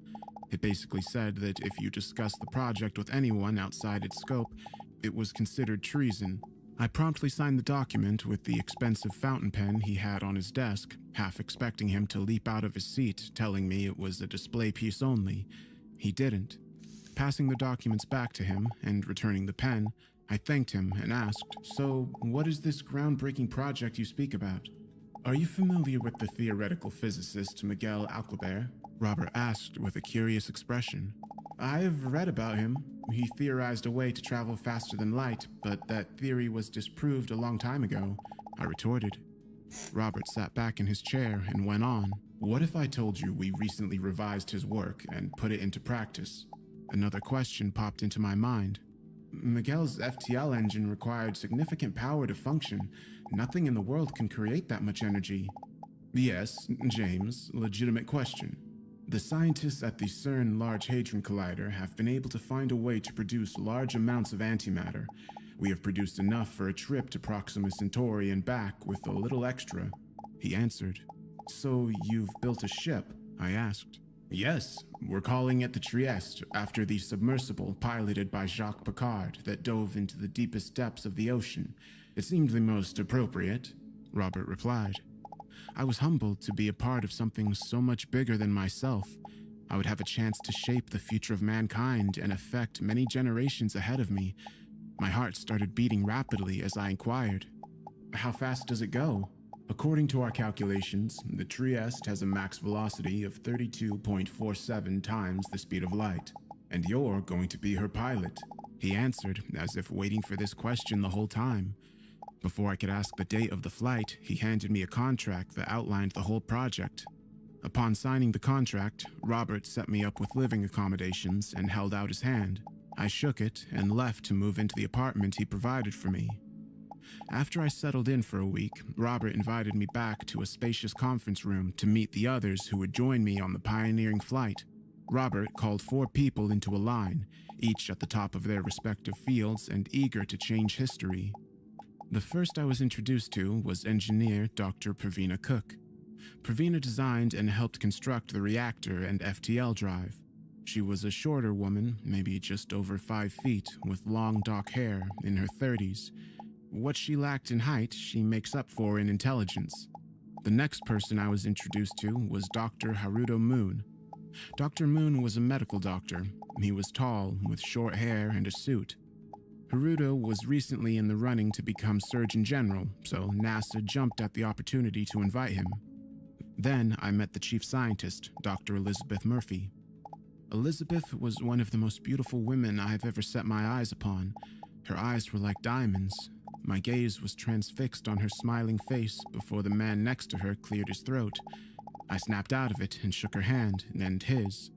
It basically said that if you discussed the project with anyone outside its scope, it was considered treason. I promptly signed the document with the expensive fountain pen he had on his desk, half expecting him to leap out of his seat, telling me it was a display piece only. He didn't. Passing the documents back to him and returning the pen, I thanked him and asked, "So, what is this groundbreaking project you speak about?" "Are you familiar with the theoretical physicist Miguel Alcubierre?" Robert asked with a curious expression. "I have read about him. He theorized a way to travel faster than light, but that theory was disproved a long time ago," I retorted. Robert sat back in his chair and went on. "What if I told you we recently revised his work and put it into practice?" Another question popped into my mind. "Miguel's FTL engine required significant power to function. Nothing in the world can create that much energy." "Yes, James, legitimate question. The scientists at the CERN Large Hadron Collider have been able to find a way to produce large amounts of antimatter. We have produced enough for a trip to Proxima Centauri and back with a little extra," he answered. "So you've built a ship?" I asked. "Yes, we're calling it the Trieste, after the submersible piloted by Jacques Piccard that dove into the deepest depths of the ocean. It seemed the most appropriate," Robert replied. I was humbled to be a part of something so much bigger than myself. I would have a chance to shape the future of mankind and affect many generations ahead of me. My heart started beating rapidly as I inquired, "How fast does it go?" "According to our calculations, the Trieste has a max velocity of 32.47 times the speed of light, and you're going to be her pilot," he answered, as if waiting for this question the whole time. Before I could ask the date of the flight, he handed me a contract that outlined the whole project. Upon signing the contract, Robert set me up with living accommodations and held out his hand. I shook it and left to move into the apartment he provided for me. After I settled in for a week, Robert invited me back to a spacious conference room to meet the others who would join me on the pioneering flight. Robert called 4 people into a line, each at the top of their respective fields and eager to change history. The first I was introduced to was engineer Dr. Pravina Cook. Pravina designed and helped construct the reactor and FTL drive. She was a shorter woman, maybe just over 5 feet, with long dark hair, in her 30s. What she lacked in height, she makes up for in intelligence. The next person I was introduced to was Dr. Haruto Moon. Dr. Moon was a medical doctor. He was tall, with short hair and a suit. Haruto was recently in the running to become Surgeon General, so NASA jumped at the opportunity to invite him. Then I met the chief scientist, Dr. Elizabeth Murphy. Elizabeth was one of the most beautiful women I have ever set my eyes upon. Her eyes were like diamonds. My gaze was transfixed on her smiling face before the man next to her cleared his throat. I snapped out of it and shook her hand, and his.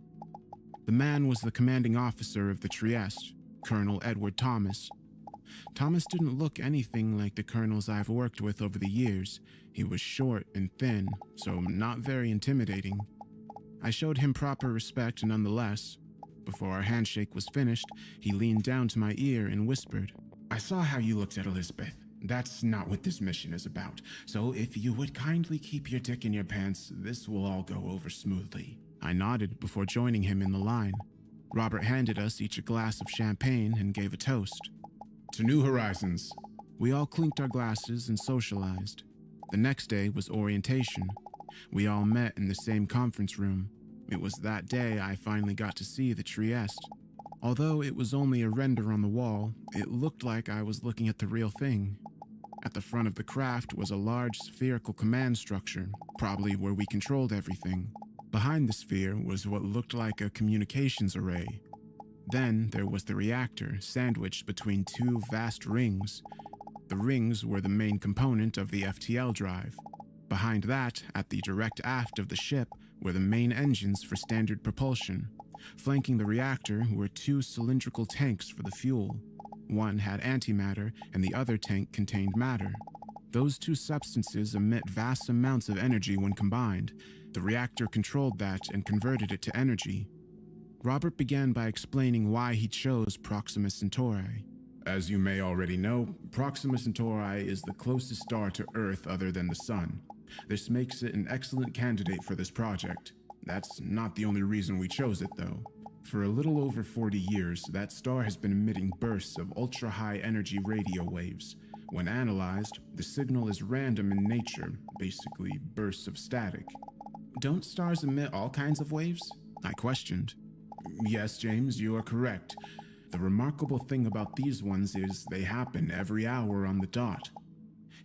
The man was the commanding officer of the Trieste, Colonel Edward Thomas. Thomas didn't look anything like the colonels I've worked with over the years. He was short and thin, so not very intimidating. I showed him proper respect nonetheless. Before our handshake was finished, he leaned down to my ear and whispered, "I saw how you looked at Elizabeth. That's not what this mission is about. So if you would kindly keep your dick in your pants, this will all go over smoothly." I nodded before joining him in the line. Robert handed us each a glass of champagne and gave a toast. "To New Horizons." We all clinked our glasses and socialized. The next day was orientation. We all met in the same conference room. It was that day I finally got to see the Trieste. Although it was only a render on the wall, it looked like I was looking at the real thing. At the front of the craft was a large spherical command structure, probably where we controlled everything. Behind the sphere was what looked like a communications array. Then there was the reactor, sandwiched between 2 vast rings. The rings were the main component of the FTL drive. Behind that, at the direct aft of the ship, were the main engines for standard propulsion. Flanking the reactor were 2 cylindrical tanks for the fuel. One had antimatter, and the other tank contained matter. Those two substances emit vast amounts of energy when combined. The reactor controlled that and converted it to energy. Robert began by explaining why he chose Proxima Centauri. As you may already know, Proxima Centauri is the closest star to Earth other than the Sun. This makes it an excellent candidate for this project. That's not the only reason we chose it, though. For a little over 40 years, that star has been emitting bursts of ultra-high energy radio waves. When analyzed, the signal is random in nature, basically bursts of static. Don't stars emit all kinds of waves? I questioned. Yes, James, you are correct. The remarkable thing about these ones is they happen every hour on the dot.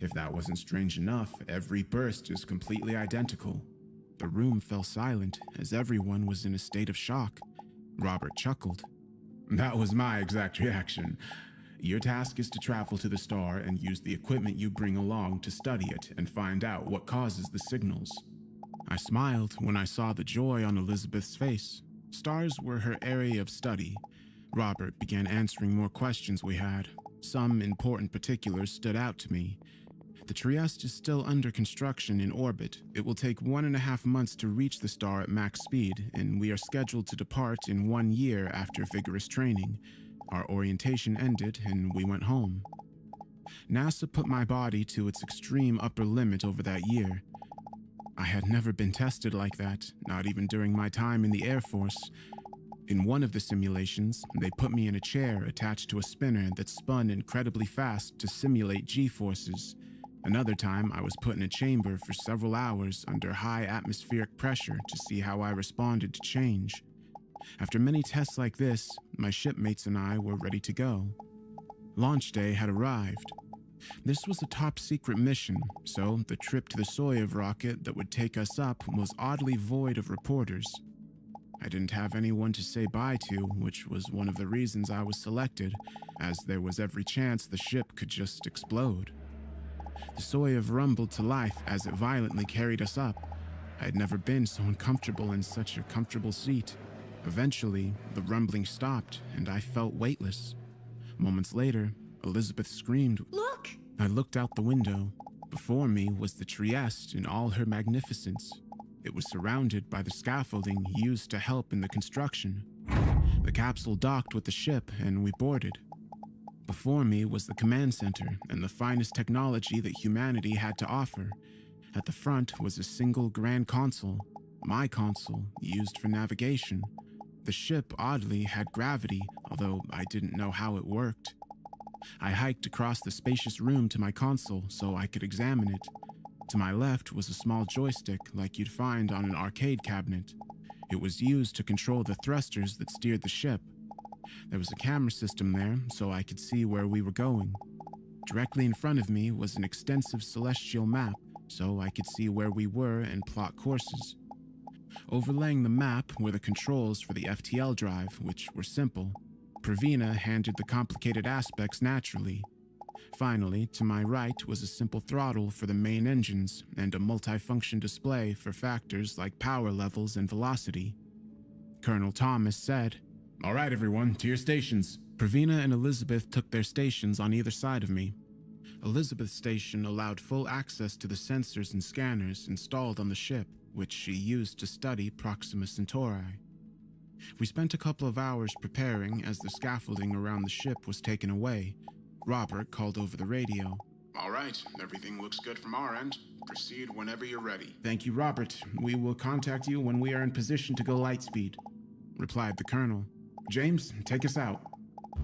If that wasn't strange enough, every burst is completely identical. The room fell silent as everyone was in a state of shock. Robert chuckled. That was my exact reaction. Your task is to travel to the star and use the equipment you bring along to study it and find out what causes the signals. I smiled when I saw the joy on Elizabeth's face. Stars were her area of study. Robert began answering more questions we had. Some important particulars stood out to me. The Trieste is still under construction in orbit. It will take 1.5 months to reach the star at max speed, and we are scheduled to depart in 1 year after vigorous training. Our orientation ended, and we went home. NASA put my body to its extreme upper limit over that year. I had never been tested like that, not even during my time in the Air Force. In one of the simulations, they put me in a chair attached to a spinner that spun incredibly fast to simulate G-forces. Another time, I was put in a chamber for several hours under high atmospheric pressure to see how I responded to change. After many tests like this, my shipmates and I were ready to go. Launch day had arrived. This was a top-secret mission, so the trip to the Soyuz rocket that would take us up was oddly void of reporters. I didn't have anyone to say bye to, which was one of the reasons I was selected, as there was every chance the ship could just explode. The Soyuz rumbled to life as it violently carried us up. I had never been so uncomfortable in such a comfortable seat. Eventually, the rumbling stopped, and I felt weightless. Moments later, Elizabeth screamed. Look! I looked out the window. Before me was the Trieste in all her magnificence. It was surrounded by the scaffolding used to help in the construction. The capsule docked with the ship, and we boarded. Before me was the command center and the finest technology that humanity had to offer. At the front was a single grand console, my console, used for navigation. The ship, oddly, had gravity, although I didn't know how it worked. I hiked across the spacious room to my console so I could examine it. To my left was a small joystick like you'd find on an arcade cabinet. It was used to control the thrusters that steered the ship. There was a camera system there so I could see where we were going. Directly in front of me was an extensive celestial map so I could see where we were and plot courses. Overlaying the map were the controls for the FTL drive, which were simple. Pravina handled the complicated aspects naturally. Finally, to my right was a simple throttle for the main engines and a multifunction display for factors like power levels and velocity. Colonel Thomas said, "All right, everyone, to your stations." Pravina and Elizabeth took their stations on either side of me. Elizabeth's station allowed full access to the sensors and scanners installed on the ship, which she used to study Proxima Centauri. We spent a couple of hours preparing as the scaffolding around the ship was taken away. Robert called over the radio. "All right, everything looks good from our end. Proceed whenever you're ready." "Thank you, Robert. We will contact you when we are in position to go light speed," replied the colonel. "James, take us out."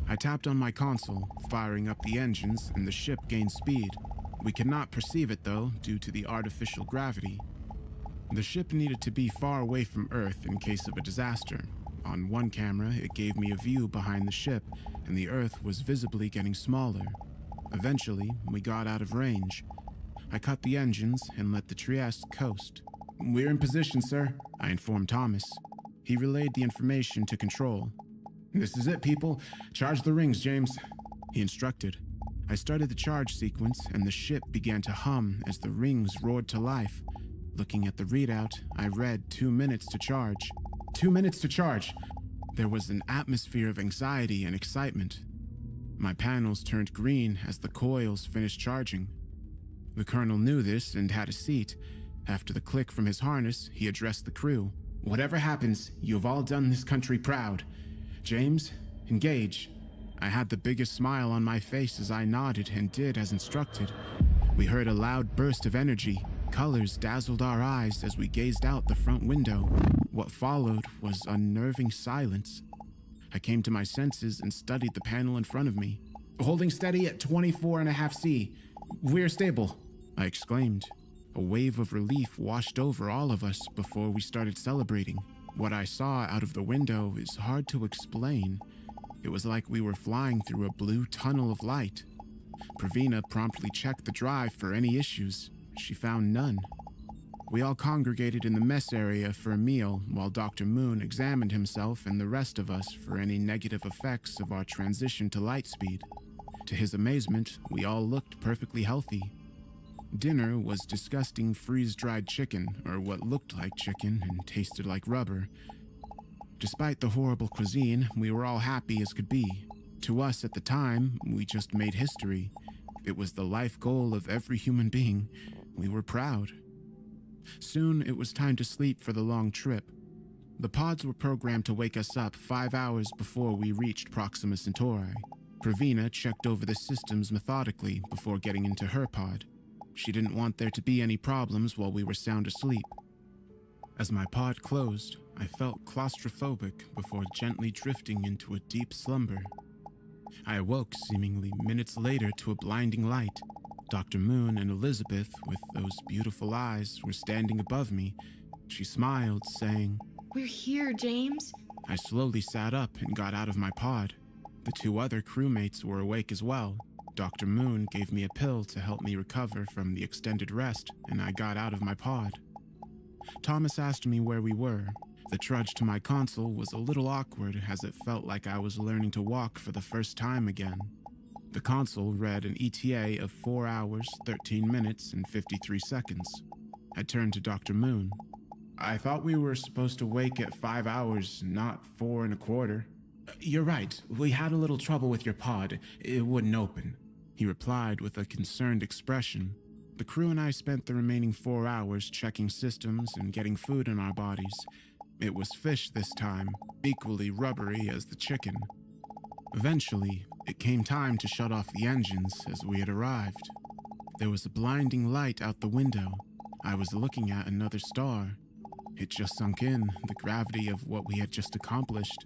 I tapped on my console, firing up the engines, and the ship gained speed. We could not perceive it, though, due to the artificial gravity. The ship needed to be far away from Earth in case of a disaster. On one camera, it gave me a view behind the ship, and the Earth was visibly getting smaller. Eventually, we got out of range. I cut the engines and let the Trieste coast. "We're in position, sir," I informed Thomas. He relayed the information to control. "This is it, people. Charge the rings, James," he instructed. I started the charge sequence, and the ship began to hum as the rings roared to life. Looking at the readout, I read 2 minutes to charge. 2 minutes to charge! There was an atmosphere of anxiety and excitement. My panels turned green as the coils finished charging. The colonel knew this and had a seat. After the click from his harness, he addressed the crew. "Whatever happens, you have all done this country proud. James, engage." I had the biggest smile on my face as I nodded and did as instructed. We heard a loud burst of energy. Colors dazzled our eyes as we gazed out the front window. What followed was unnerving silence. I came to my senses and studied the panel in front of me. "Holding steady at 24.5 C. We're stable," I exclaimed. A wave of relief washed over all of us before we started celebrating. What I saw out of the window is hard to explain. It was like we were flying through a blue tunnel of light. Pravina promptly checked the drive for any issues. She found none. We all congregated in the mess area for a meal while Dr. Moon examined himself and the rest of us for any negative effects of our transition to light speed. To his amazement, we all looked perfectly healthy. Dinner was disgusting freeze-dried chicken, or what looked like chicken and tasted like rubber. Despite the horrible cuisine, we were all happy as could be. To us at the time, we just made history. It was the life goal of every human being. We were proud. Soon, it was time to sleep for the long trip. The pods were programmed to wake us up 5 hours before we reached Proxima Centauri. Pravina checked over the systems methodically before getting into her pod. She didn't want there to be any problems while we were sound asleep. As my pod closed, I felt claustrophobic before gently drifting into a deep slumber. I awoke seemingly minutes later to a blinding light. Dr. Moon and Elizabeth, with those beautiful eyes, were standing above me. She smiled, saying, "We're here, James." I slowly sat up and got out of my pod. The 2 other crewmates were awake as well. Dr. Moon gave me a pill to help me recover from the extended rest, and I got out of my pod. Thomas asked me where we were. The trudge to my console was a little awkward as it felt like I was learning to walk for the first time again. The console read an ETA of 4 hours, 13 minutes, and 53 seconds. I turned to Dr. Moon. "I thought we were supposed to wake at 5 hours, not 4 1/4. "You're right. We had a little trouble with your pod. It wouldn't open," he replied with a concerned expression. The crew and I spent the remaining 4 hours checking systems and getting food in our bodies. It was fish this time, equally rubbery as the chicken. Eventually, it came time to shut off the engines as we had arrived. There was a blinding light out the window. I was looking at another star. It just sunk in, the gravity of what we had just accomplished.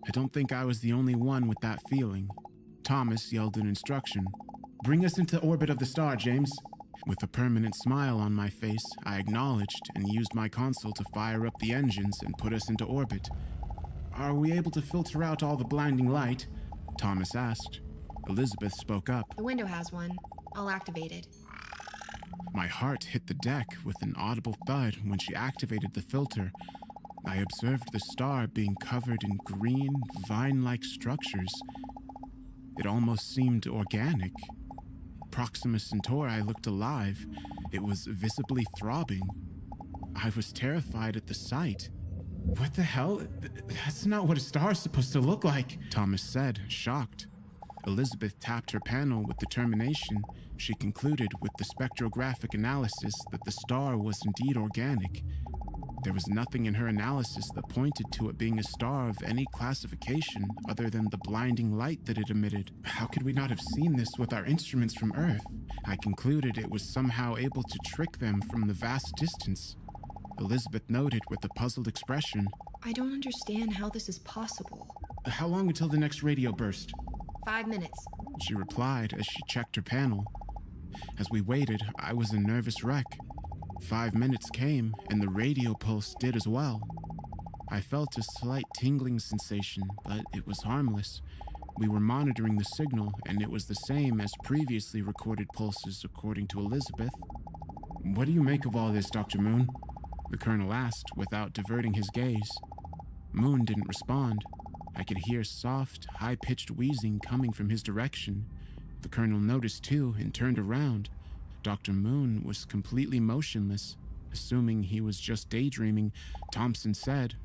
I don't think I was the only one with that feeling. Thomas yelled an instruction. "Bring us into orbit of the star, James." With a permanent smile on my face, I acknowledged and used my console to fire up the engines and put us into orbit. "Are we able to filter out all the blinding light?" Thomas asked. Elizabeth spoke up. "The window has one. I'll activate it." My heart hit the deck with an audible thud when she activated the filter. I observed the star being covered in green, vine-like structures. It almost seemed organic. Proxima Centauri looked alive. It was visibly throbbing. I was terrified at the sight. "What the hell? That's not what a star is supposed to look like," Thomas said, shocked. Elizabeth tapped her panel with determination. She concluded with the spectrographic analysis that the star was indeed organic. There was nothing in her analysis that pointed to it being a star of any classification other than the blinding light that it emitted. How could we not have seen this with our instruments from Earth? I concluded it was somehow able to trick them from the vast distance. Elizabeth noted with a puzzled expression. "I don't understand how this is possible." "How long until the next radio burst?" 5 minutes. She replied as she checked her panel. As we waited, I was a nervous wreck. 5 minutes came, and the radio pulse did as well. I felt a slight tingling sensation, but it was harmless. We were monitoring the signal, and it was the same as previously recorded pulses, according to Elizabeth. "What do you make of all this, Dr. Moon?" the colonel asked without diverting his gaze. Moon didn't respond. I could hear soft, high-pitched wheezing coming from his direction. The colonel noticed too and turned around. Dr. Moon was completely motionless. Assuming he was just daydreaming, Thompson said,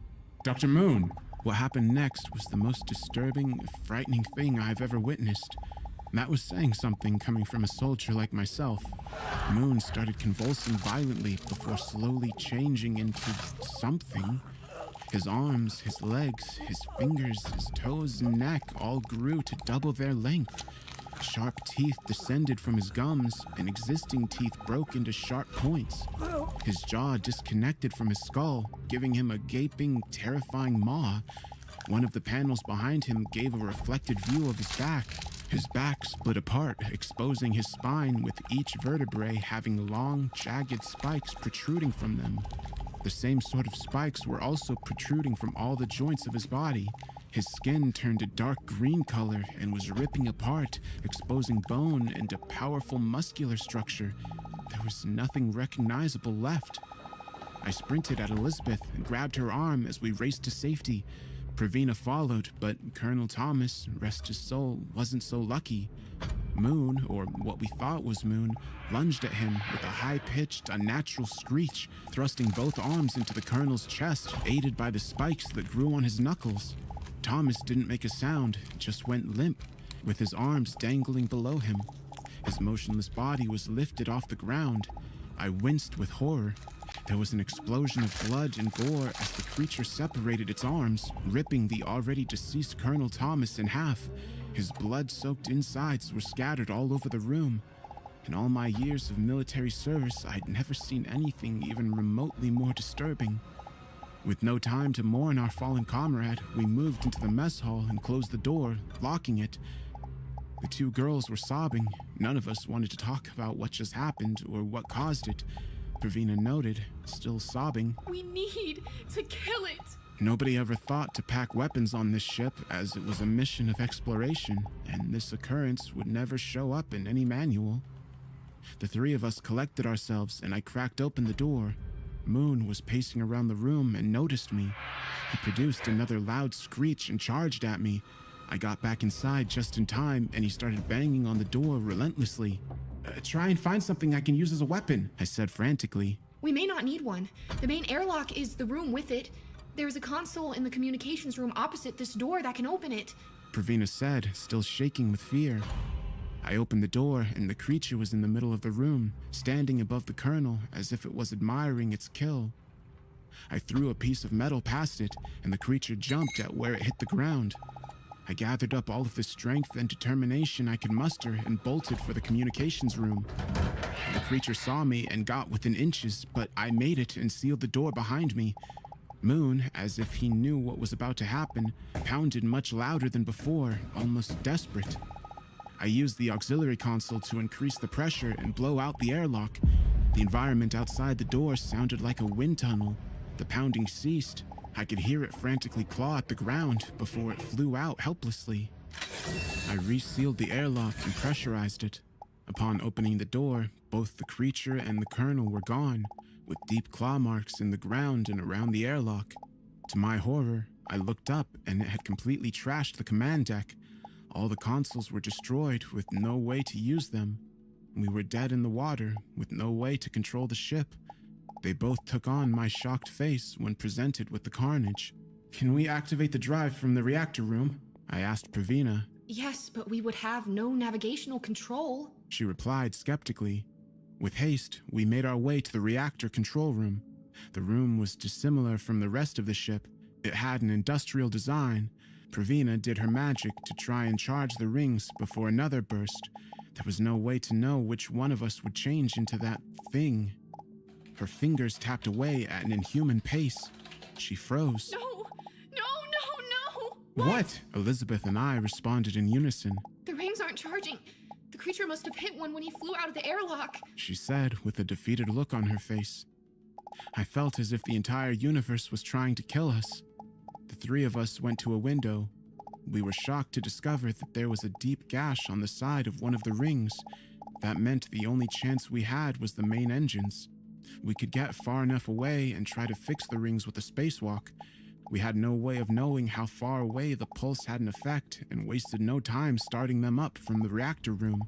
"Dr. Moon!" What happened next was the most disturbing, frightening thing I've ever witnessed. That was saying something coming from a soldier like myself. Moon started convulsing violently before slowly changing into something. His arms, his legs, his fingers, his toes and neck all grew to double their length. Sharp teeth descended from his gums, and existing teeth broke into sharp points. His jaw disconnected from his skull, giving him a gaping, terrifying maw. One of the panels behind him gave a reflected view of his back. His back split apart, exposing his spine, with each vertebrae having long, jagged spikes protruding from them. The same sort of spikes were also protruding from all the joints of his body. His skin turned a dark green color and was ripping apart, exposing bone and a powerful muscular structure. There was nothing recognizable left. I sprinted at Elizabeth and grabbed her arm as we raced to safety. Pravina followed, but Colonel Thomas, rest his soul, wasn't so lucky. Moon, or what we thought was Moon, lunged at him with a high-pitched, unnatural screech, thrusting both arms into the Colonel's chest, aided by the spikes that grew on his knuckles. Thomas didn't make a sound, just went limp, with his arms dangling below him. His motionless body was lifted off the ground. I winced with horror. There was an explosion of blood and gore as the creature separated its arms, ripping the already deceased Colonel Thomas in half. His blood-soaked insides were scattered all over the room. In all my years of military service, I'd never seen anything even remotely more disturbing. With no time to mourn our fallen comrade, we moved into the mess hall and closed the door, locking it. The two girls were sobbing. None of us wanted to talk about what just happened or what caused it. Pravina noted, still sobbing. We need to kill it. Nobody ever thought to pack weapons on this ship, as it was a mission of exploration, and this occurrence would never show up in any manual. The three of us collected ourselves, and I cracked open the door. Moon was pacing around the room and noticed me. He produced another loud screech and charged at me. I got back inside just in time, and he started banging on the door relentlessly. Try and find something I can use as a weapon, I said frantically. We may not need one. The main airlock is the room with it. There is a console in the communications room opposite this door that can open it. Pravina said, still shaking with fear. I opened the door, and the creature was in the middle of the room, standing above the Colonel as if it was admiring its kill. I threw a piece of metal past it, and the creature jumped at where it hit the ground. I gathered up all of the strength and determination I could muster and bolted for the communications room. The creature saw me and got within inches, but I made it and sealed the door behind me. Moon, as if he knew what was about to happen, pounded much louder than before, almost desperate. I used the auxiliary console to increase the pressure and blow out the airlock. The environment outside the door sounded like a wind tunnel. The pounding ceased. I could hear it frantically claw at the ground before it flew out helplessly. I resealed the airlock and pressurized it. Upon opening the door, both the creature and the Colonel were gone, with deep claw marks in the ground and around the airlock. To my horror, I looked up and it had completely trashed the command deck. All the consoles were destroyed with no way to use them. We were dead in the water with no way to control the ship. They both took on my shocked face when presented with the carnage. Can we activate the drive from the reactor room? I asked Pravina. Yes, but we would have no navigational control. She replied skeptically. With haste, we made our way to the reactor control room. The room was dissimilar from the rest of the ship. It had an industrial design. Pravina did her magic to try and charge the rings before another burst. There was no way to know which one of us would change into that thing. Her fingers tapped away at an inhuman pace. She froze. No! What? Elizabeth and I responded in unison. The rings aren't charging. The creature must have hit one when he flew out of the airlock, she said with a defeated look on her face. I felt as if the entire universe was trying to kill us. The three of us went to a window. We were shocked to discover that there was a deep gash on the side of one of the rings. That meant the only chance we had was the main engines. We could get far enough away and try to fix the rings with a spacewalk. We had no way of knowing how far away the pulse had an effect and wasted no time starting them up from the reactor room.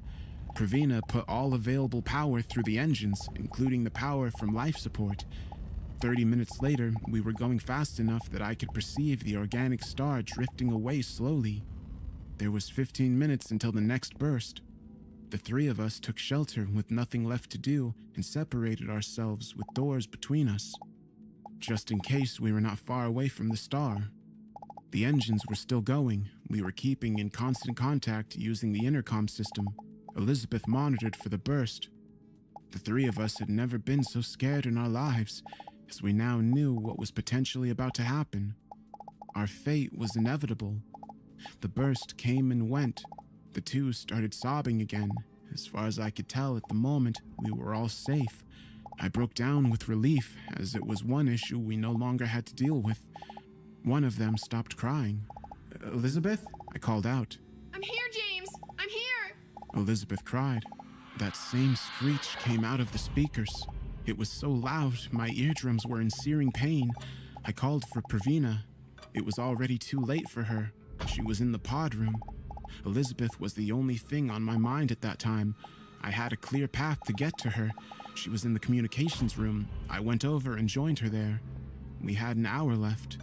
Pravina put all available power through the engines, including the power from life support. 30 minutes later, we were going fast enough that I could perceive the organic star drifting away slowly. There was 15 minutes until the next burst. The three of us took shelter with nothing left to do and separated ourselves with doors between us, just in case we were not far away from the star. The engines were still going. We were keeping in constant contact using the intercom system. Elizabeth monitored for the burst. The three of us had never been so scared in our lives, as we now knew what was potentially about to happen. Our fate was inevitable. The burst came and went. The two started sobbing again. As far as I could tell at the moment, we were all safe. I broke down with relief, as it was one issue we no longer had to deal with. One of them stopped crying. "Elizabeth?" I called out. I'm here, James! I'm here! Elizabeth cried. That same screech came out of the speakers. It was so loud, my eardrums were in searing pain. I called for Pravina. It was already too late for her. She was in the pod room. Elizabeth was the only thing on my mind at that time. I had a clear path to get to her. She was in the communications room. I went over and joined her there. We had an hour left.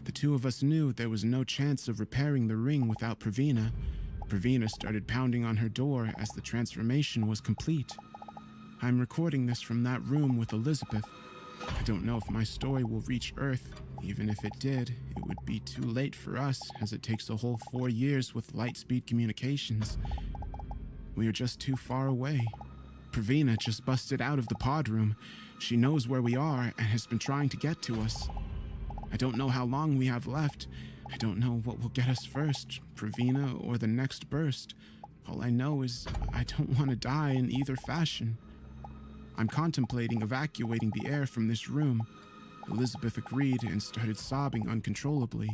The two of us knew there was no chance of repairing the ring without Pravina. Pravina started pounding on her door as the transformation was complete. I'm recording this from that room with Elizabeth. I don't know if my story will reach Earth. Even if it did, it would be too late for us, as it takes a whole 4 years with light-speed communications. We are just too far away. Pravina just busted out of the pod room. She knows where we are and has been trying to get to us. I don't know how long we have left. I don't know what will get us first, Pravina or the next burst. All I know is I don't want to die in either fashion. I'm contemplating evacuating the air from this room. Elizabeth agreed and started sobbing uncontrollably.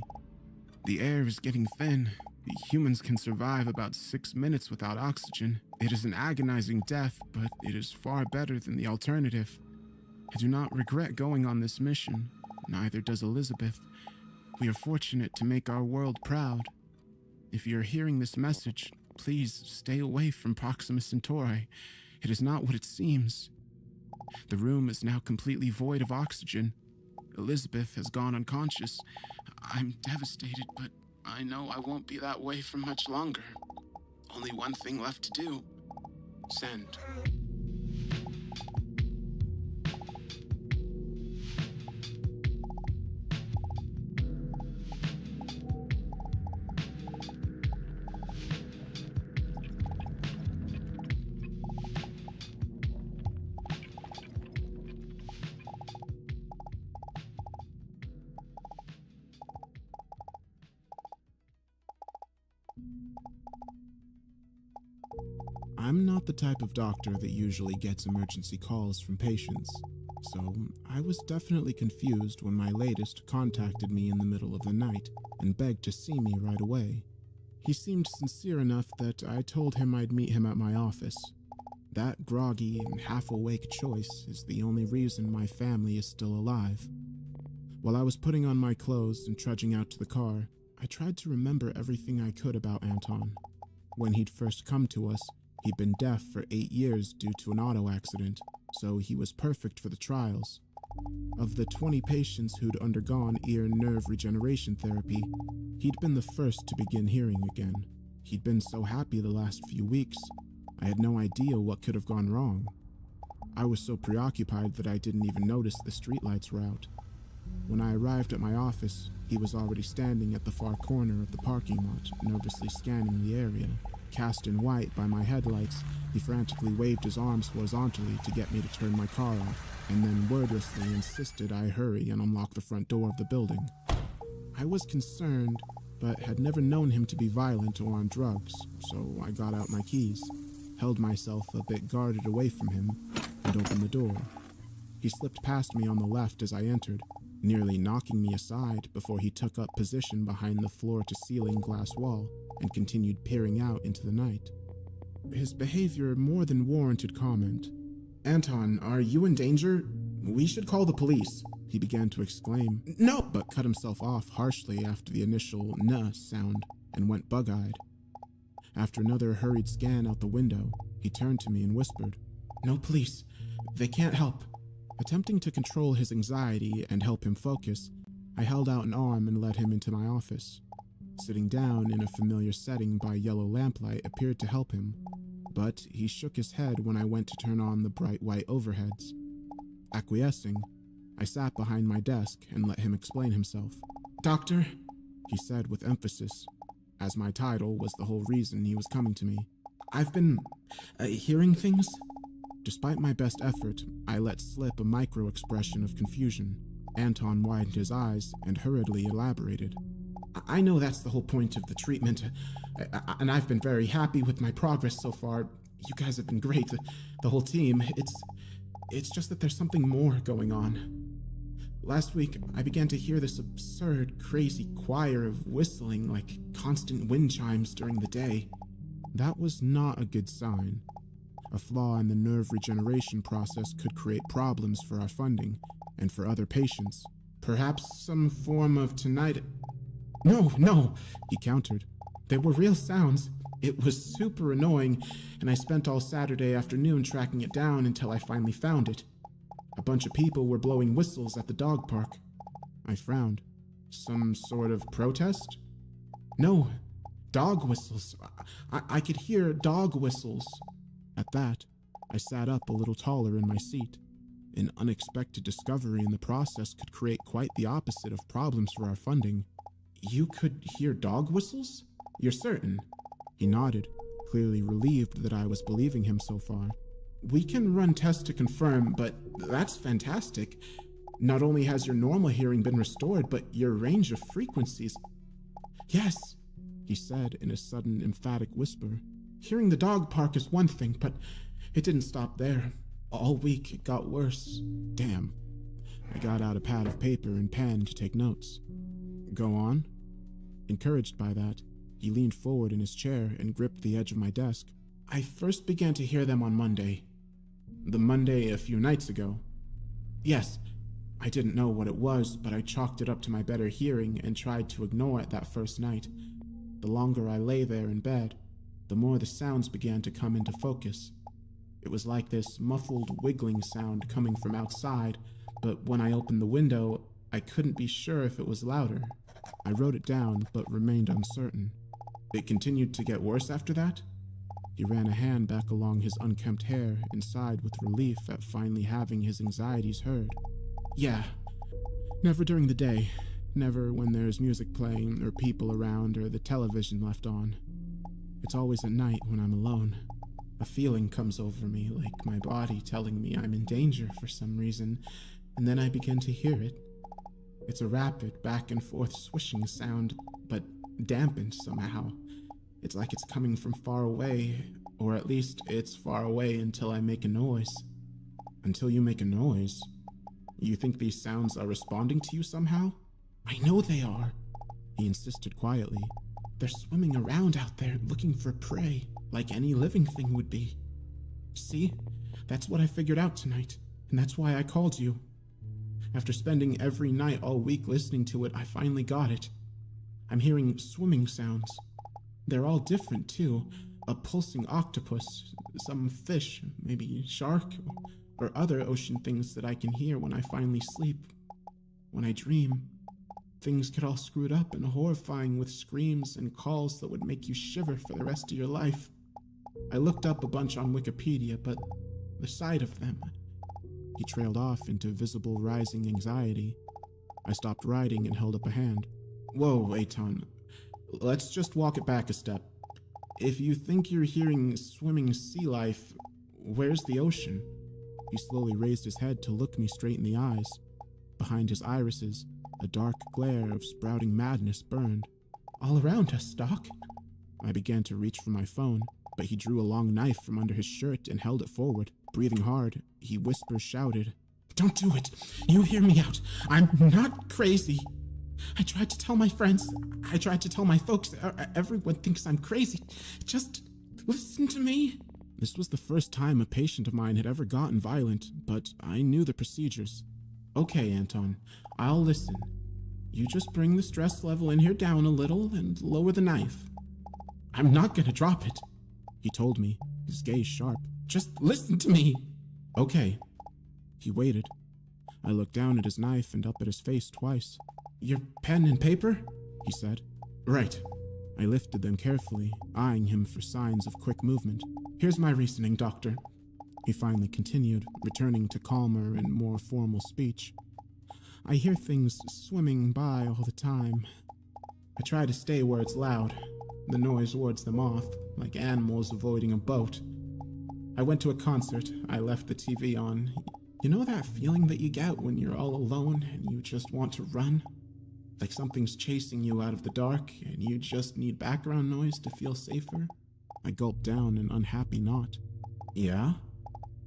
The air is getting thin. The humans can survive about 6 minutes without oxygen. It is an agonizing death, but it is far better than the alternative. I do not regret going on this mission. Neither does Elizabeth. We are fortunate to make our world proud. If you are hearing this message, please stay away from Proxima Centauri. It is not what it seems. The room is now completely void of oxygen. Elizabeth has gone unconscious. I'm devastated, but I know I won't be that way for much longer. Only one thing left to do. Send. I'm not the type of doctor that usually gets emergency calls from patients, so I was definitely confused when my latest contacted me in the middle of the night and begged to see me right away. He seemed sincere enough that I told him I'd meet him at my office. That groggy and half-awake choice is the only reason my family is still alive. While I was putting on my clothes and trudging out to the car, I tried to remember everything I could about Anton. When he'd first come to us, he'd been deaf for 8 years due to an auto accident, so he was perfect for the trials. Of the 20 patients who'd undergone ear and nerve regeneration therapy, he'd been the first to begin hearing again. He'd been so happy the last few weeks, I had no idea what could have gone wrong. I was so preoccupied that I didn't even notice the streetlights were out. When I arrived at my office, he was already standing at the far corner of the parking lot, nervously scanning the area. Cast in white by my headlights, he frantically waved his arms horizontally to get me to turn my car off, and then wordlessly insisted I hurry and unlock the front door of the building. I was concerned, but had never known him to be violent or on drugs, so I got out my keys, held myself a bit guarded away from him, and opened the door. He slipped past me on the left as I entered, nearly knocking me aside before he took up position behind the floor-to-ceiling glass wall and continued peering out into the night. His behavior more than warranted comment. "Anton, are you in danger? We should call the police," he began to exclaim. "No!" but cut himself off harshly after the initial "nuh" sound and went bug-eyed. After another hurried scan out the window, he turned to me and whispered, "No police. They can't help." Attempting to control his anxiety and help him focus, I held out an arm and led him into my office. Sitting down in a familiar setting by yellow lamplight appeared to help him, but he shook his head when I went to turn on the bright white overheads. Acquiescing, I sat behind my desk and let him explain himself. "Doctor," he said with emphasis, as my title was the whole reason he was coming to me. "I've been hearing things." Despite my best effort, I let slip a micro-expression of confusion. Anton widened his eyes and hurriedly elaborated. "I know that's the whole point of the treatment, and I've been very happy with my progress so far. You guys have been great, the whole team. It's just that there's something more going on. Last week, I began to hear this absurd, crazy choir of whistling like constant wind chimes during the day. That was not a good sign. A flaw in the nerve regeneration process could create problems for our funding and for other patients. Perhaps some form of tinnitus." No, he countered. "They were real sounds. It was super annoying, and I spent all Saturday afternoon tracking it down until I finally found it. A bunch of people were blowing whistles at the dog park." I frowned. "Some sort of protest?" "No, dog whistles. I could hear dog whistles." At that, I sat up a little taller in my seat. An unexpected discovery in the process could create quite the opposite of problems for our funding. "You could hear dog whistles? You're certain?" He nodded, clearly relieved that I was believing him so far. "We can run tests to confirm, but that's fantastic. Not only has your normal hearing been restored, but your range of frequencies." "Yes," he said in a sudden emphatic whisper. "Hearing the dog park is one thing, but it didn't stop there. All week it got worse." Damn. I got out a pad of paper and pen to take notes. "Go on." Encouraged by that, he leaned forward in his chair and gripped the edge of my desk. "I first began to hear them on Monday. The Monday a few nights ago. Yes, I didn't know what it was, but I chalked it up to my better hearing and tried to ignore it that first night. The longer I lay there in bed, the more the sounds began to come into focus. It was like this muffled wiggling sound coming from outside, but when I opened the window, I couldn't be sure if it was louder. I wrote it down, but remained uncertain. It continued to get worse after that?" He ran a hand back along his unkempt hair and sighed with relief at finally having his anxieties heard. "Yeah. Never during the day. Never when there's music playing or people around or the television left on. It's always at night when I'm alone. A feeling comes over me, like my body telling me I'm in danger for some reason, and then I begin to hear it. It's a rapid back and forth swishing sound, but dampened somehow. It's like it's coming from far away, or at least it's far away until I make a noise." "Until you make a noise? You think these sounds are responding to you somehow?" "I know they are," he insisted quietly. "They're swimming around out there looking for prey, like any living thing would be. See, that's what I figured out tonight, and that's why I called you. After spending every night all week listening to it, I finally got it. I'm hearing swimming sounds. They're all different, too. A pulsing octopus, some fish, maybe shark, or other ocean things that I can hear when I finally sleep. When I dream, things get all screwed up and horrifying with screams and calls that would make you shiver for the rest of your life. I looked up a bunch on Wikipedia, but the sight of them..." He trailed off into visible rising anxiety. I stopped writing and held up a hand. "Whoa, Aton. Let's just walk it back a step. If you think you're hearing swimming sea life, where's the ocean?" He slowly raised his head to look me straight in the eyes. Behind his irises, a dark glare of sprouting madness burned. "All around us, Doc." I began to reach for my phone, but he drew a long knife from under his shirt and held it forward. Breathing hard, he shouted, "Don't do it! You hear me out! I'm not crazy! I tried to tell my friends, I tried to tell my folks, everyone thinks I'm crazy. Just listen to me." This was the first time a patient of mine had ever gotten violent, but I knew the procedures. "Okay, Anton, I'll listen. You just bring the stress level in here down a little and lower the knife." "I'm not gonna drop it," he told me, his gaze sharp. "Just listen to me." "Okay." He waited, I looked down at his knife and up at his face twice. "Your pen and paper?" he said. "Right." I lifted them carefully, eyeing him for signs of quick movement. "Here's my reasoning, Doctor," he finally continued, returning to calmer and more formal speech. "I hear things swimming by all the time. I try to stay where it's loud. The noise wards them off, like animals avoiding a boat. I went to a concert. I left the TV on. You know that feeling that you get when you're all alone and you just want to run? Like something's chasing you out of the dark and you just need background noise to feel safer?" I gulped down an unhappy knot. "Yeah?"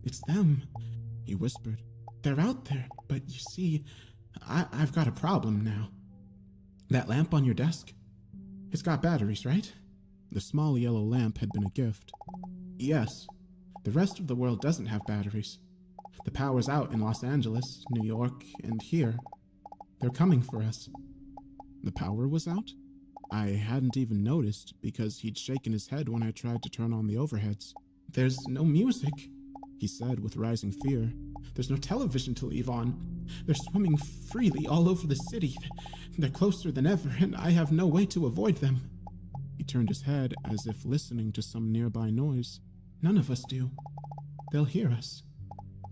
"It's them," he whispered. "They're out there, but you see, I've got a problem now. That lamp on your desk? It's got batteries, right?" The small yellow lamp had been a gift. "Yes. The rest of the world doesn't have batteries. The power's out in Los Angeles, New York, and here. They're coming for us." The power was out? I hadn't even noticed because he'd shaken his head when I tried to turn on the overheads. "There's no music," he said with rising fear. "There's no television to leave on. They're swimming freely all over the city. They're closer than ever, and I have no way to avoid them." He turned his head as if listening to some nearby noise. "None of us do. They'll hear us."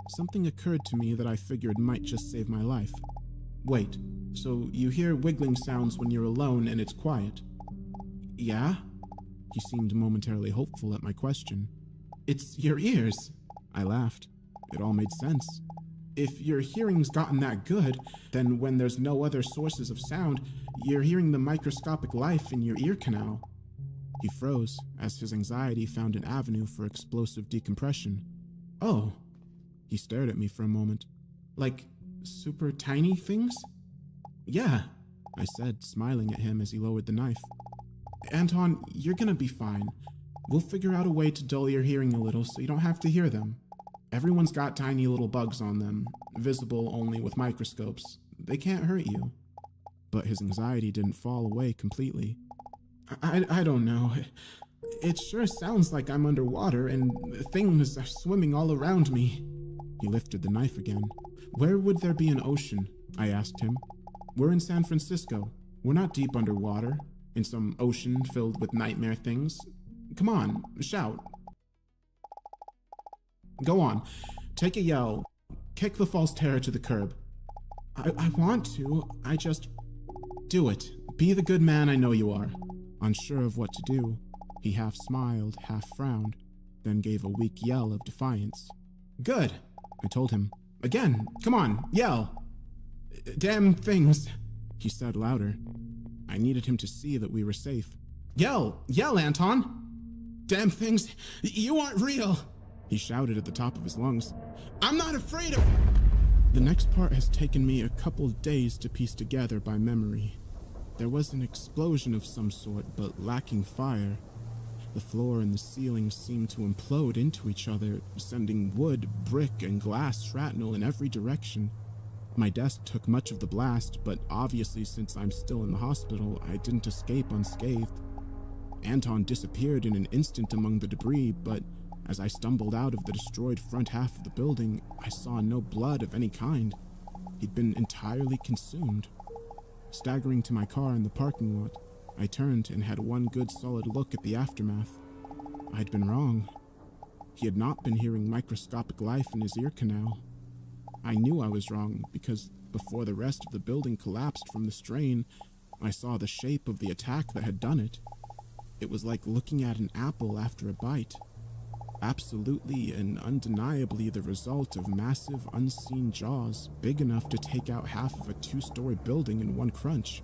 Something occurred to me that I figured might just save my life. "Wait, so you hear wiggling sounds when you're alone and it's quiet?" "Yeah?" He seemed momentarily hopeful at my question. "It's your ears." I laughed. It all made sense. If your hearing's gotten that good, then when there's no other sources of sound, you're hearing the microscopic life in your ear canal. He froze as his anxiety found an avenue for explosive decompression. "Oh." He stared at me for a moment. "Like super tiny things?" "Yeah," I said, smiling at him as he lowered the knife. "Anton, you're gonna be fine. We'll figure out a way to dull your hearing a little so you don't have to hear them. Everyone's got tiny little bugs on them, visible only with microscopes. They can't hurt you." But his anxiety didn't fall away completely. I don't know. It sure sounds like I'm underwater and things are swimming all around me." He lifted the knife again. "Where would there be an ocean?" I asked him. "We're in San Francisco. We're not deep underwater, in some ocean filled with nightmare things. Come on, shout. Go on, take a yell. Kick the false terror to the curb." I want to, I just... "Do it. Be the good man I know you are." Unsure of what to do, he half smiled, half frowned, then gave a weak yell of defiance. "Good," I told him. "Again, come on, yell." "Damn things," he said louder. I needed him to see that we were safe. "Yell, yell, Anton. Damn things, you aren't real," he shouted at the top of his lungs. "I'm not afraid of..." The next part has taken me a couple days to piece together by memory. There was an explosion of some sort, but lacking fire. The floor and the ceiling seemed to implode into each other, sending wood, brick, and glass shrapnel in every direction. My desk took much of the blast, but obviously since I'm still in the hospital, I didn't escape unscathed. Anton disappeared in an instant among the debris, but as I stumbled out of the destroyed front half of the building, I saw no blood of any kind. He'd been entirely consumed. Staggering to my car in the parking lot, I turned and had one good solid look at the aftermath. I'd been wrong. He had not been hearing microscopic life in his ear canal. I knew I was wrong because before the rest of the building collapsed from the strain, I saw the shape of the attack that had done it. It was like looking at an apple after a bite. Absolutely and undeniably the result of massive unseen jaws big enough to take out half of a 2-story building in one crunch.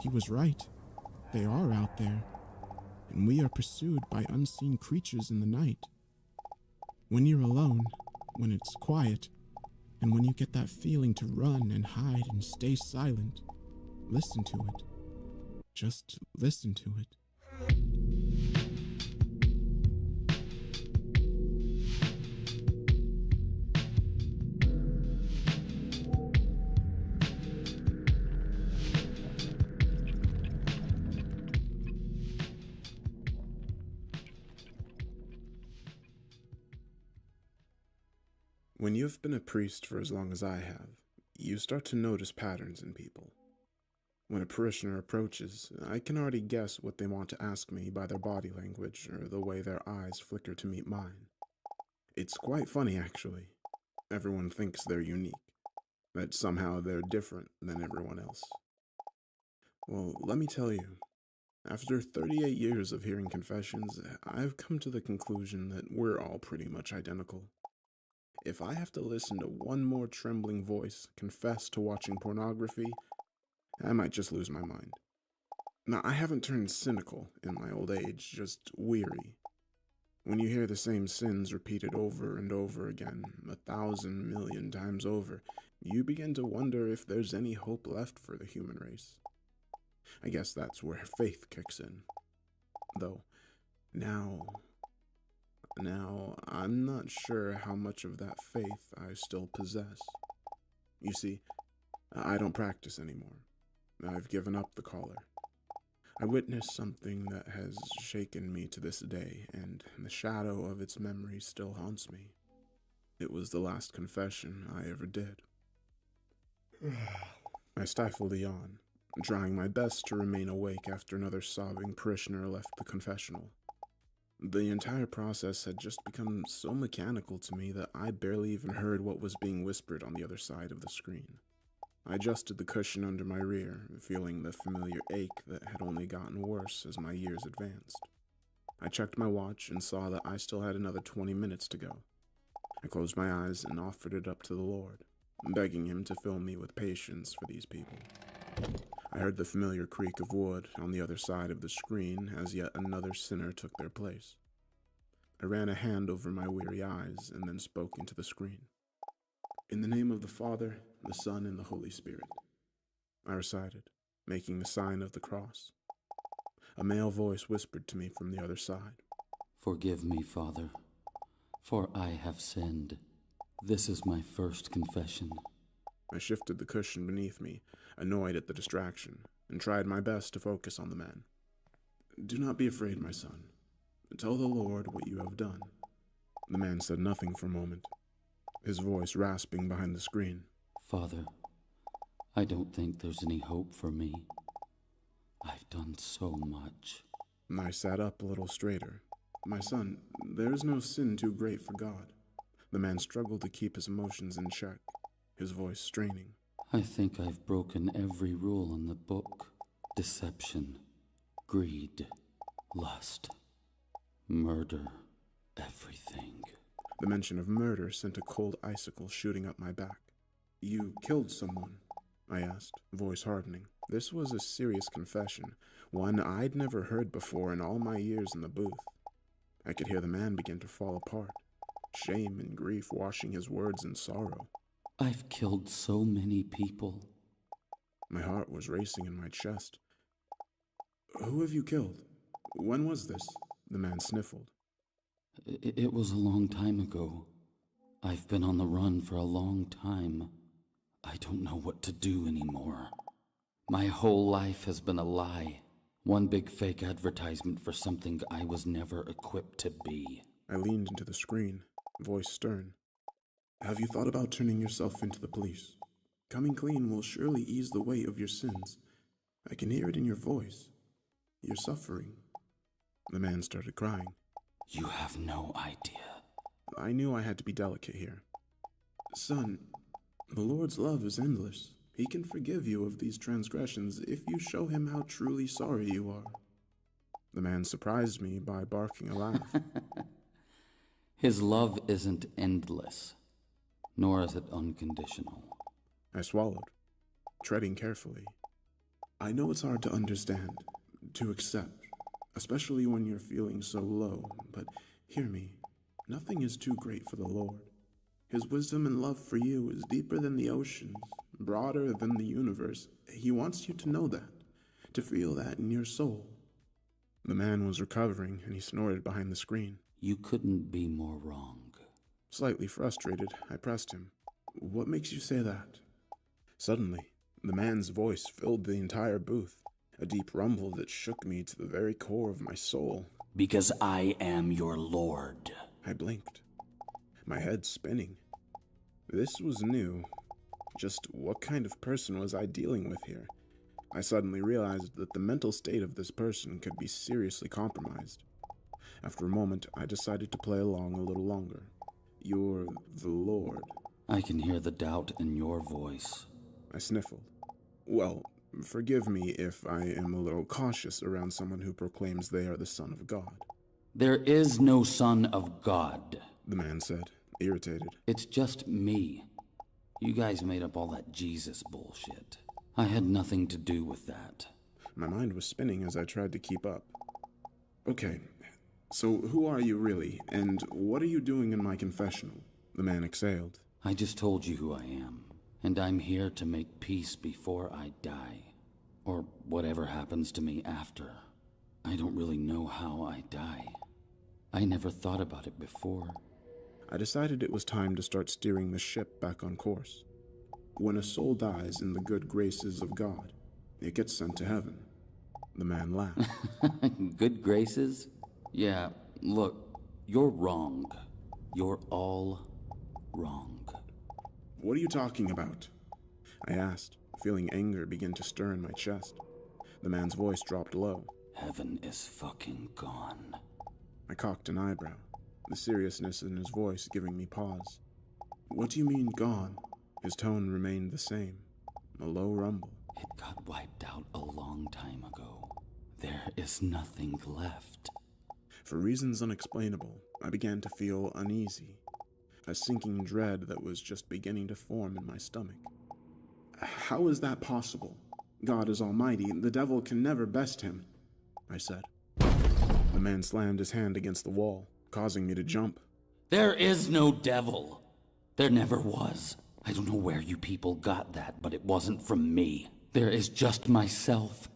He was right. They are out there, and we are pursued by unseen creatures in the night. When you're alone, when it's quiet, and when you get that feeling to run and hide and stay silent, listen to it. Just listen to it. When you've been a priest for as long as I have, you start to notice patterns in people. When a parishioner approaches, I can already guess what they want to ask me by their body language or the way their eyes flicker to meet mine. It's quite funny, actually. Everyone thinks they're unique, that somehow they're different than everyone else. Well, let me tell you, after 38 years of hearing confessions, I've come to the conclusion that we're all pretty much identical. If I have to listen to one more trembling voice confess to watching pornography, I might just lose my mind. Now, I haven't turned cynical in my old age, just weary. When you hear the same sins repeated over and over again, 1,000 million times over, you begin to wonder if there's any hope left for the human race. I guess that's where faith kicks in. Though, now, I'm not sure how much of that faith I still possess. You see, I don't practice anymore. I've given up the collar. I witnessed something that has shaken me to this day, and the shadow of its memory still haunts me. It was the last confession I ever did. I stifled a yawn, trying my best to remain awake after another sobbing parishioner left the confessional. The entire process had just become so mechanical to me that I barely even heard what was being whispered on the other side of the screen. I adjusted the cushion under my rear, feeling the familiar ache that had only gotten worse as my years advanced. I checked my watch and saw that I still had another 20 minutes to go. I closed my eyes and offered it up to the Lord, begging him to fill me with patience for these people. I heard the familiar creak of wood on the other side of the screen as yet another sinner took their place. I ran a hand over my weary eyes and then spoke into the screen. In the name of the Father, the Son, and the Holy Spirit, I recited, making the sign of the cross. A male voice whispered to me from the other side. Forgive me, Father, for I have sinned. This is my first confession. I shifted the cushion beneath me, annoyed at the distraction, and tried my best to focus on the man. Do not be afraid, my son. Tell the Lord what you have done. The man said nothing for a moment, his voice rasping behind the screen. Father, I don't think there's any hope for me. I've done so much. I sat up a little straighter. My son, there is no sin too great for God. The man struggled to keep his emotions in check, his voice straining. I think I've broken every rule in the book. Deception, greed, lust, murder, everything. The mention of murder sent a cold icicle shooting up my back. You killed someone? I asked, voice hardening. This was a serious confession, one I'd never heard before in all my years in the booth. I could hear the man begin to fall apart, shame and grief washing his words in sorrow. I've killed so many people. My heart was racing in my chest. Who have you killed? When was this? The man sniffled. It was a long time ago. I've been on the run for a long time. I don't know what to do anymore. My whole life has been a lie. One big fake advertisement for something I was never equipped to be. I leaned into the screen, voice stern. Have you thought about turning yourself into the police? Coming clean will surely ease the weight of your sins. I can hear it in your voice. You're suffering. The man started crying. You have no idea. I knew I had to be delicate here. Son, the Lord's love is endless. He can forgive you of these transgressions if you show him how truly sorry you are. The man surprised me by barking a laugh. His love isn't endless, nor is it unconditional. I swallowed, treading carefully. I know it's hard to understand, to accept, especially when you're feeling so low, but hear me, nothing is too great for the Lord. His wisdom and love for you is deeper than the oceans, broader than the universe. He wants you to know that, to feel that in your soul. The man was recovering, and he snorted behind the screen. You couldn't be more wrong. Slightly frustrated, I pressed him. What makes you say that? Suddenly, the man's voice filled the entire booth, a deep rumble that shook me to the very core of my soul. Because I am your Lord. I blinked, my head spinning. This was new. Just what kind of person was I dealing with here? I suddenly realized that the mental state of this person could be seriously compromised. After a moment, I decided to play along a little longer. You're the Lord. I can hear the doubt in your voice. I sniffled. Well, forgive me if I am a little cautious around someone who proclaims they are the Son of God. There is no Son of God, The man said, irritated. It's just me. You guys made up all that Jesus bullshit. I had nothing to do with that. My mind was spinning as I tried to keep up. Okay, so who are you really, and what are you doing in my confessional? The man exhaled. I just told you who I am, and I'm here to make peace before I die. Or whatever happens to me after. I don't really know how I die. I never thought about it before. I decided it was time to start steering the ship back on course. When a soul dies in the good graces of God, it gets sent to heaven. The man laughed. Good graces? Yeah, look, you're wrong. You're all wrong. What are you talking about? I asked, feeling anger begin to stir in my chest. The man's voice dropped low. Heaven is fucking gone. I cocked an eyebrow, the seriousness in his voice giving me pause. What do you mean, gone? His tone remained the same, a low rumble. It got wiped out a long time ago. There is nothing left. For reasons unexplainable, I began to feel uneasy, a sinking dread that was just beginning to form in my stomach. How is that possible? God is almighty, the devil can never best him, I said. The man slammed his hand against the wall, causing me to jump. There is no devil. There never was. I don't know where you people got that, but it wasn't from me. There is just myself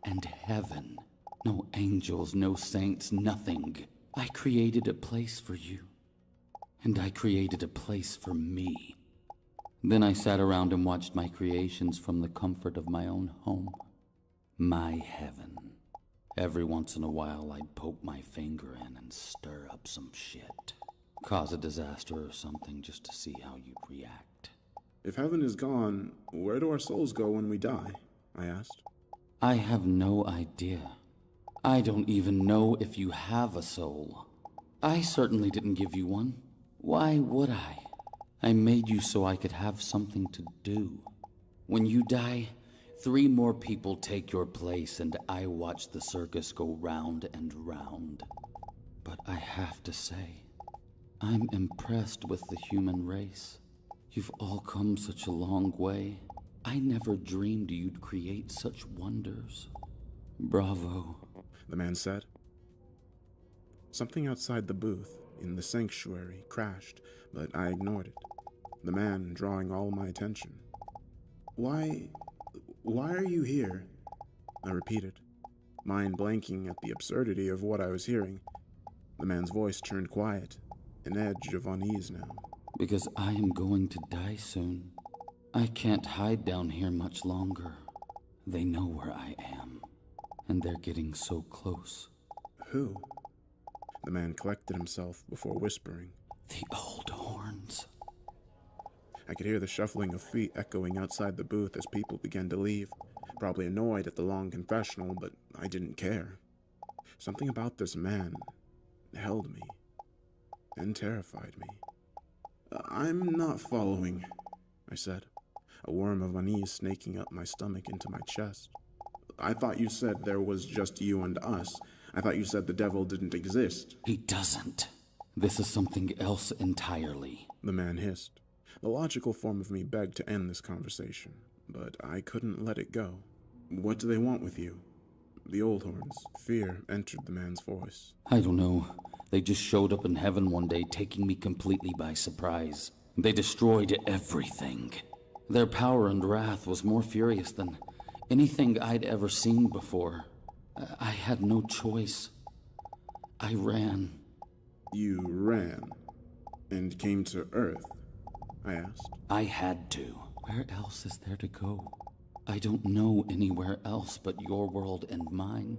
and heaven. No angels, no saints, nothing. I created a place for you. And I created a place for me. Then I sat around and watched my creations from the comfort of my own home. My heaven. Every once in a while, I'd poke my finger in and stir up some shit. Cause a disaster or something just to see how you'd react. If heaven is gone, where do our souls go when we die? I asked. I have no idea. I don't even know if you have a soul. I certainly didn't give you one. Why would I? I made you so I could have something to do. When you die, 3 more people take your place and I watch the circus go round and round. But I have to say, I'm impressed with the human race. You've all come such a long way. I never dreamed you'd create such wonders. Bravo. The man said. Something outside the booth, in the sanctuary, crashed, but I ignored it. The man drawing all my attention. Why are you here? I repeated, mind blanking at the absurdity of what I was hearing. The man's voice turned quiet, an edge of unease now. Because I am going to die soon. I can't hide down here much longer. They know where I am, and they're getting so close. Who? The man collected himself before whispering. The old horns. I could hear the shuffling of feet echoing outside the booth as people began to leave, probably annoyed at the long confessional, but I didn't care. Something about this man held me and terrified me. I'm not following, I said, a worm of unease snaking up my stomach into my chest. I thought you said there was just you and us. I thought you said the devil didn't exist. He doesn't. This is something else entirely. The man hissed. The logical form of me begged to end this conversation, but I couldn't let it go. What do they want with you? The old horns. Fear entered the man's voice. I don't know. They just showed up in heaven one day, taking me completely by surprise. They destroyed everything. Their power and wrath was more furious than anything I'd ever seen before. I had no choice. I ran. You ran and came to Earth? I asked. I had to. Where else is there to go? I don't know anywhere else but your world and mine.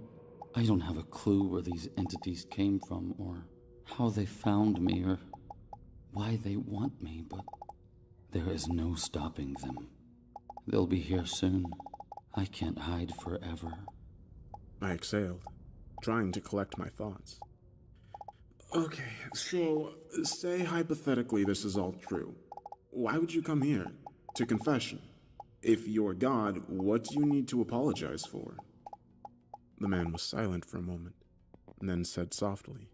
I don't have a clue where these entities came from, or how they found me, or why they want me, but There is no stopping them. They'll be here soon. I can't hide forever. I exhaled, trying to collect my thoughts. Okay, so say hypothetically this is all true. Why would you come here? To confession. If you're God, what do you need to apologize for? The man was silent for a moment, and then said softly,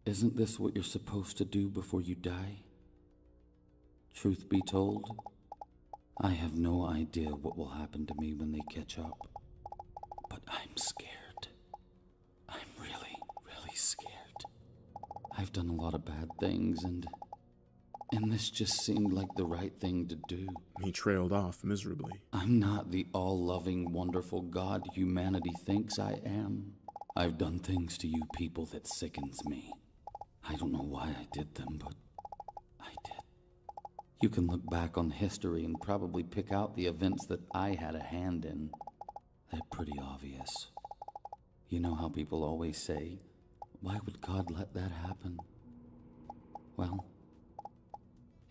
Isn't this what you're supposed to do before you die? Truth be told, I have no idea what will happen to me when they catch up. But I'm scared. I'm really, really scared. I've done a lot of bad things, and this just seemed like the right thing to do. He trailed off miserably. I'm not the all-loving, wonderful God humanity thinks I am. I've done things to you people that sickens me. I don't know why I did them, but I did. You can look back on history and probably pick out the events that I had a hand in. They're pretty obvious. You know how people always say, why would God let that happen? Well,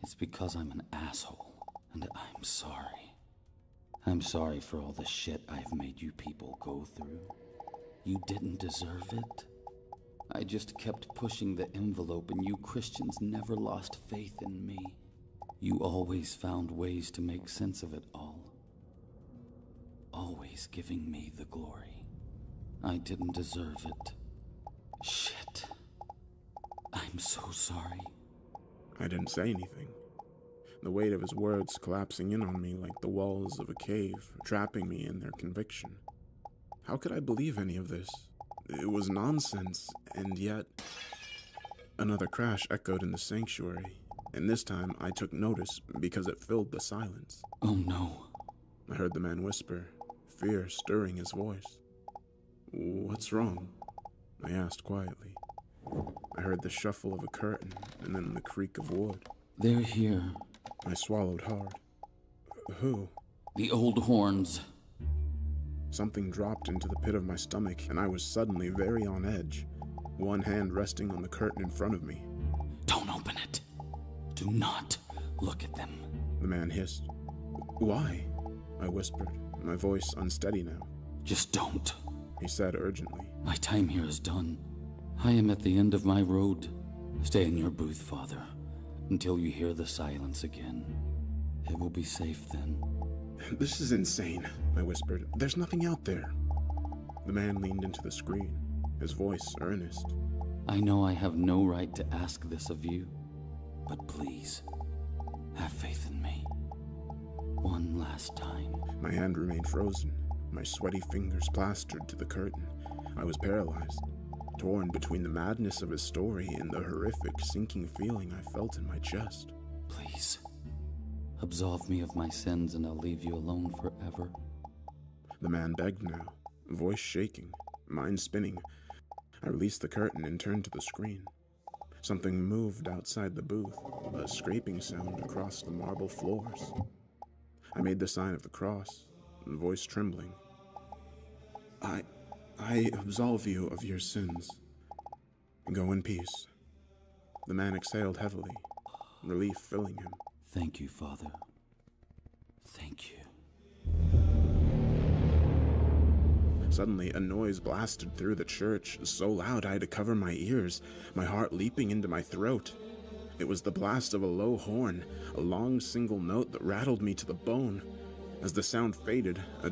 it's because I'm an asshole, and I'm sorry. I'm sorry for all the shit I've made you people go through. You didn't deserve it. I just kept pushing the envelope, and you Christians never lost faith in me. You always found ways to make sense of it all. Always giving me the glory. I didn't deserve it. Shit. I'm so sorry. I didn't say anything. The weight of his words collapsing in on me like the walls of a cave, trapping me in their conviction. How could I believe any of this? It was nonsense, and yet... Another crash echoed in the sanctuary, and this time I took notice because it filled the silence. Oh no. I heard the man whisper, fear stirring his voice. What's wrong? I asked quietly. I heard the shuffle of a curtain, and then the creak of wood. They're here. I swallowed hard. Who? The old horns. Something dropped into the pit of my stomach, and I was suddenly very on edge, one hand resting on the curtain in front of me. Don't open it. Do not look at them. The man hissed. Why? I whispered, my voice unsteady now. Just don't. He said urgently. My time here is done. I am at the end of my road. Stay in your booth, Father, until you hear the silence again. It will be safe then. This is insane, I whispered. There's nothing out there. The man leaned into the screen, his voice earnest. I know I have no right to ask this of you, but please, have faith in me. One last time. My hand remained frozen, my sweaty fingers plastered to the curtain. I was paralyzed, torn between the madness of his story and the horrific sinking feeling I felt in my chest. Please, absolve me of my sins and I'll leave you alone forever. The man begged now, voice shaking, mind spinning. I released the curtain and turned to the screen. Something moved outside the booth, a scraping sound across the marble floors. I made the sign of the cross, voice trembling. I absolve you of your sins. Go in peace. The man exhaled heavily, relief filling him. Thank you, Father. Thank you. Suddenly, a noise blasted through the church, so loud I had to cover my ears, my heart leaping into my throat. It was the blast of a low horn, a long single note that rattled me to the bone. As the sound faded, a